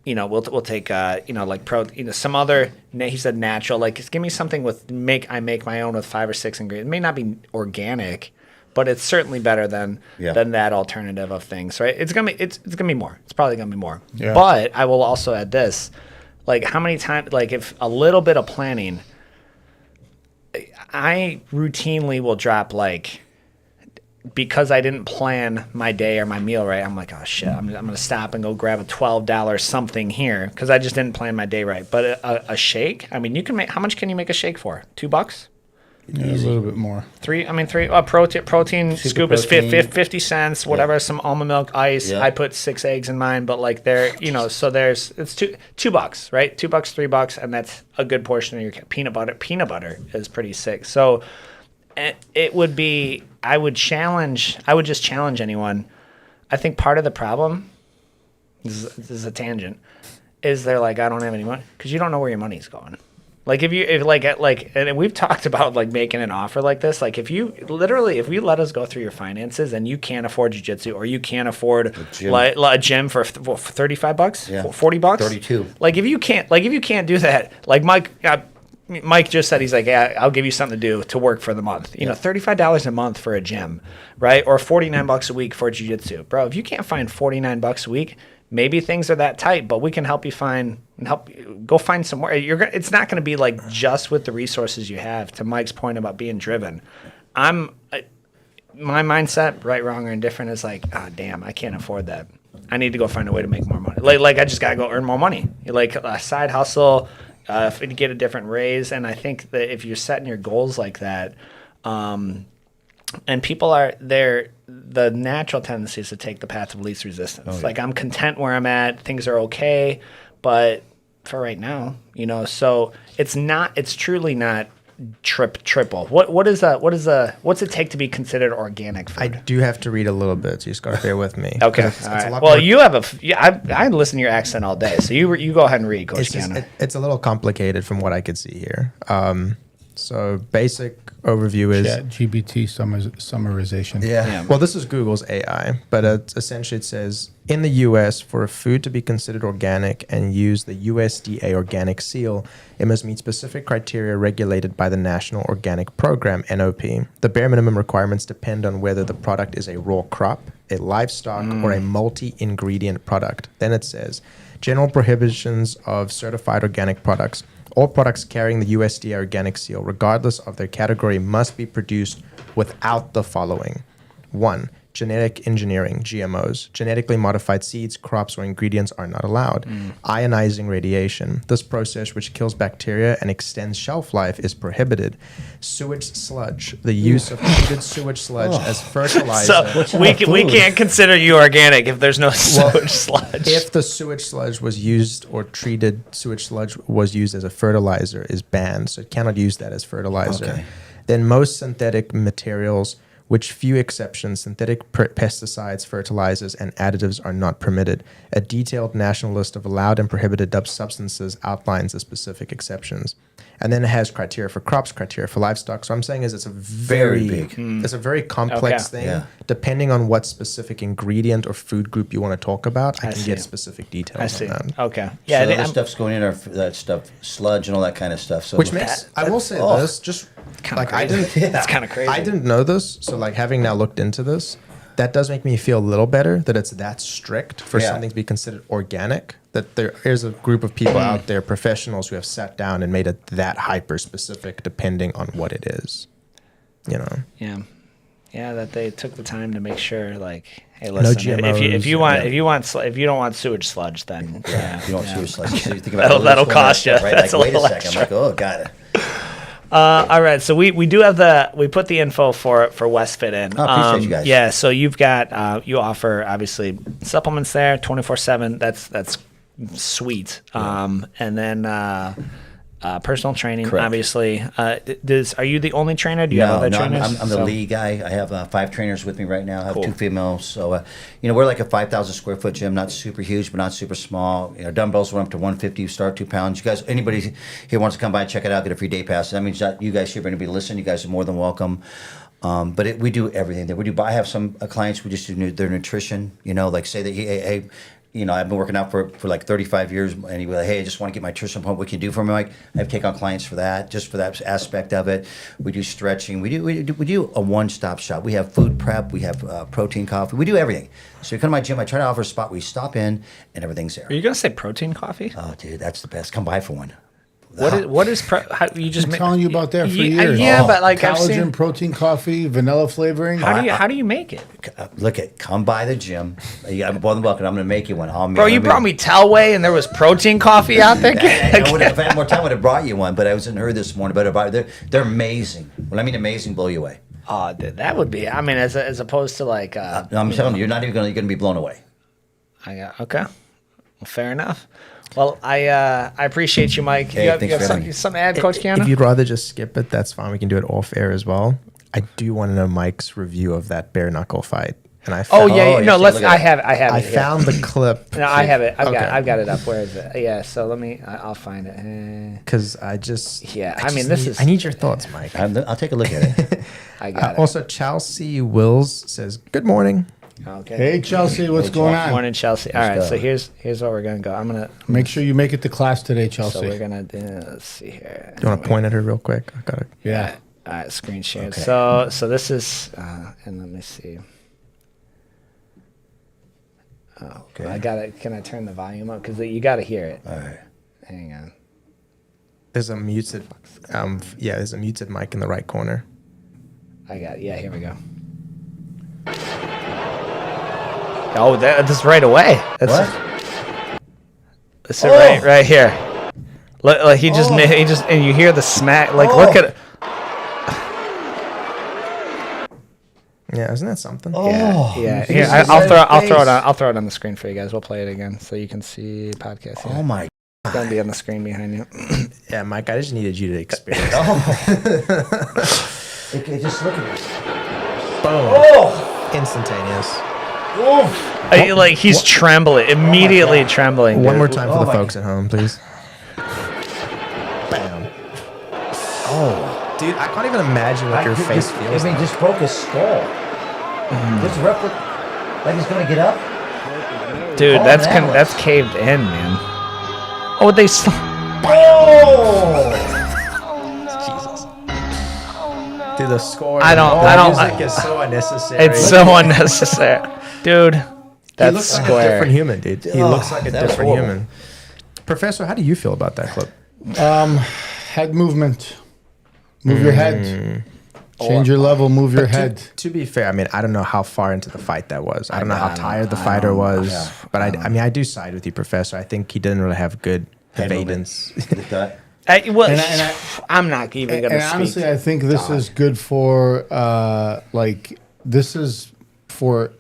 we'll take some other. He said natural. Like, give me something with I make my own with 5 or 6 ingredients. It may not be organic, but it's certainly better than that alternative of things, right? It's gonna be more. It's probably gonna be more. Yeah. But I will also add this: like, how many times? Like, if a little bit of planning, I routinely will drop because I didn't plan my day or my meal right, I'm like, oh shit, I'm going to stop and go grab a $12 something here because I just didn't plan my day right. But a shake, I mean, you can make, how much can you make a shake for? $2? Yeah, a little bit more. Three protein scoop is 50 cents, whatever, some almond milk, ice. Yeah. I put 6 eggs in mine, but like so it's $2, right? $2, $3, and that's a good portion of your peanut butter. Peanut butter is pretty sick. So it would be, I would just challenge anyone. I think part of the problem, this is a tangent, is they're like, I don't have any money, because you don't know where your money's going. Like and we've talked about like making an offer like this. Like if you let us go through your finances and you can't afford jiu-jitsu or you can't afford a gym for $35, Yeah. $40, 32. Like if you can't do that, like Mike just said, he's like, yeah, I'll give you something to do to work for the month. $35 a month for a gym, right? Or $49 a week for jiu-jitsu. Bro, if you can't find $49 a week, maybe things are that tight, but we can help you go find somewhere. It's not going to be like just with the resources you have. To Mike's point about being driven, my mindset, right, wrong, or indifferent, is like, damn, I can't afford that. I need to go find a way to make more money. Like I just got to go earn more money. Like a side hustle, to get a different raise. And I think that if you're setting your goals like that, and people are there, the natural tendency is to take the path of least resistance. Like, I'm content where I'm at, things are okay, but for right now, so it's truly not triple. What's it take to be considered organic food? I do have to read a little bit, so you just gotta bear with me. Okay. It's All right. a lot Well, more- you have I listen to your accent all day, so you go ahead and read, Coach Canna. It's a little complicated from what I could see here. So basic overview is ChatGPT summarization. Yeah. Well, this is Google's AI, but essentially it says, in the U.S., for a food to be considered organic and use the USDA organic seal, it must meet specific criteria regulated by the National Organic Program, NOP. The bare minimum requirements depend on whether the product is a raw crop, a livestock, or a multi-ingredient product. Then it says, general prohibitions of certified organic products. All products carrying the USDA organic seal, regardless of their category, must be produced without the following. 1. Genetic engineering, GMOs. Genetically modified seeds, crops, or ingredients are not allowed. Ionizing radiation. This process, which kills bacteria and extends shelf life, is prohibited. Sewage sludge. The use of treated sewage sludge as fertilizer. So we can't consider you organic if there's no sewage sludge. if the sewage sludge was used or treated sewage sludge was used as a fertilizer is banned, so it cannot use that as fertilizer. Okay. Then most synthetic materials, which few exceptions, synthetic pesticides, fertilizers, and additives are not permitted. A detailed national list of allowed and prohibited substances outlines the specific exceptions. And then it has criteria for crops, criteria for livestock. So I'm saying is it's a very big. It's a very complex thing. Yeah. Depending on what specific ingredient or food group you want to talk about, I can see. get specific details I see. on that. Okay. Yeah, Yeah. so other stuff's going in, or that stuff, sludge and all that kind of stuff. So Which makes I will say this, just like I didn't It's kind of crazy. I didn't know this, so like having now looked into this, that does make me feel a little better that it's that strict for Yeah. something to be considered organic. That there is a group of people out there, professionals, who have sat down and made it that hyper specific, depending on what it is. You know, Yeah. Yeah, that they took the time to make sure, like, hey, listen, GMOs, if you don't want sewage sludge, then you don't see sludge. So you think about That'll cost you. right? That's Like, a wait a little second. I'm like, oh, got it. all right, so we do have we put the info for Westfit in. I appreciate you guys. Yeah, so you've got you offer obviously supplements there 24/7. That's sweet. And then personal training, Correct. obviously. Are you the only trainer? Do you have other trainers? I'm the So- lead guy. I have 5 trainers with me right now. I have Cool. 2 females. So, we're like a 5,000 square foot gym, not super huge, but not super small. Dumbbells run up to 150, start 2 pounds. You guys, anybody here wants to come by and check it out, get a free day pass. That means that you guys here are going to be listening. You guys are more than welcome. But we do everything there. I have some clients, we just do their nutrition, like say that, hey, I've been working out for like 35 years, and you be like, hey, I just want to get my nutrition point. What can you do for me? Like, I take on clients for that, just for that aspect of it. We do stretching. We do a one-stop shop. We have food prep. We have protein coffee. We do everything. So you come to my gym. I try to offer a spot where you stop in and everything's there. Are you gonna say protein coffee? Oh, dude, that's the best. Come by for one. What is how, you just I'm telling you about that for years. Yeah, but like I've Collagen, seen. protein coffee, vanilla flavoring. How do you make it, Come by the gym. I'm more than welcome. I'm going to make you one. bro? You brought me Telway, and there was protein coffee out there. If I had more time, I would have brought you one. But I was in hurry this morning. But they're amazing. When I mean amazing, blow you away. Oh, dude, that would be. I mean, as opposed to like. I'm telling you, you're not even going to be blown away. Okay. Well, fair enough. Well, I appreciate you, Mike. Hey, you have thanks for having me. something to add, Coach Keanu? if you'd rather just skip it, that's fine. We can do it off air as well. I do want to know Mike's review of that bare knuckle fight, and I Oh found, yeah, no. see, Let's. look at I that. have it. I here. found the clip. No, I have it. Okay. I've got it up. Where is it? Yeah. So let me. I'll find it. Because I just Yeah, I I mean, just this need- is- I need your thoughts, Mike. I'll take a look at it. I got it. Also, Chelsea Wills says, "Good morning." Okay. Hey Chelsea, what's going on? Morning, Chelsea. All right. go. So here's what we're gonna go. I'm gonna. Make sure you make it to class today, So Chelsea. we're gonna do. Let's see here. Do you want to point at her real quick? I got it. Yeah. All right. Screen share. Okay. So this is. And let me see. Oh, Okay. I got it. Can I turn the volume up? Because you got to hear it. All right. Hang on. There's a muted, there's a muted mic in the right corner. I got it. Yeah, here we go. Oh, that's right away. That's What? That's it right here. Look, he just and you hear the smack. Like, look at it. Yeah, isn't that something? Yeah. you Here, see I'll his face. throw it on the screen for you guys. We'll play it again so you can see podcast. Here. Oh my. It's gonna be on the screen behind you. Yeah, Mike, I just needed you to experience. Okay, just look at this. Boom. Instantaneous. Like he's trembling, immediately trembling. One dude. more time for Oh the my folks at home, please. Bam. Oh. Dude, I can't even imagine what your face feels I mean, like. just broke his skull. This replica, like he's gonna get up. Dude, Oh, that's that was- that's caved in, man. Oh, they. Oh! Dude, the score. I don't- the I don't- music is so unnecessary. It's so unnecessary, dude. He That's looks like a square. different human, dude. He Oh, looks like a that was different horrible. human. Professor, how do you feel about that clip? Head movement. Move your head. Change your level. Move your head. To be fair, I mean, I don't know how far into the fight that was. I don't know how tired the fighter was. But I mean, I do side with you, Professor. I think he didn't really have good evadance. I'm not even gonna And speak. honestly, I think this is good for this is for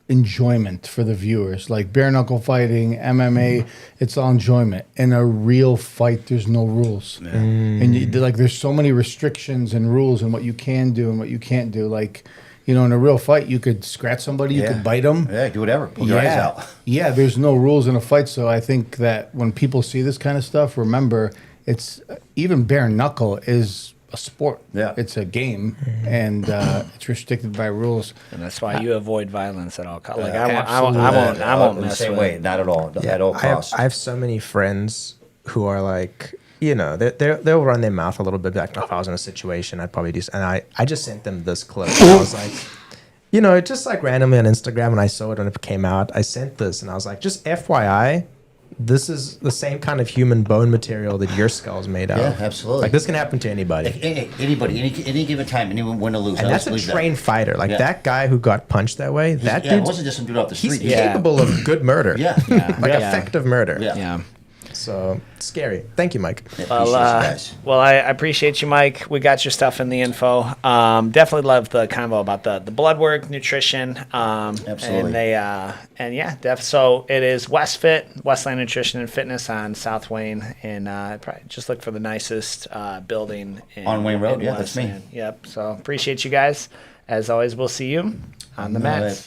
enjoyment for the viewers. Like bare knuckle fighting, MMA, it's all enjoyment. In a real fight, there's no rules, and like there's so many restrictions and rules and what you can do and what you can't do. Like, you know, in a real fight, you could scratch somebody, you could bite them. Yeah, do whatever. Pull your eyes out. Yeah, there's no rules in a fight. So I think that when people see this kind of stuff, remember, it's even bare knuckle is a sport. Yeah. It's a game, and it's restricted by rules. And that's why you avoid violence at all costs. Like Absolutely. I won't in the mess same with way. it. Not at all. At all costs. I have so many friends who are like, you know, they'll run their mouth a little bit. Like, if I was in a situation, I'd probably do. And I just sent them this clip. And I was like, you know, just like randomly on Instagram, and I saw it when it came out. I sent this, and I was like, just FYI, this is the same kind of human bone material that your skull's made out of. Yeah, absolutely. Like, this can happen to anybody. Anybody, any given time, anyone win or lose. And that's a trained fighter. Like, that guy who got punched that way, that it dude, wasn't just some dude off the he's street. capable of good murder. Yeah. Like, effective murder. Yeah. Yeah. So, scary. Thank you, Mike. I appreciate you guys. Well, I appreciate you, Mike. We got your stuff in the info. Definitely love the convo about the blood work, nutrition. Absolutely. So it is Westfit, Westland Nutrition and Fitness on South Wayne, and probably just look for the nicest building On Wayne Road, in yeah, that's me. Westland. Yep. So appreciate you guys. As always, we'll see you on the mats.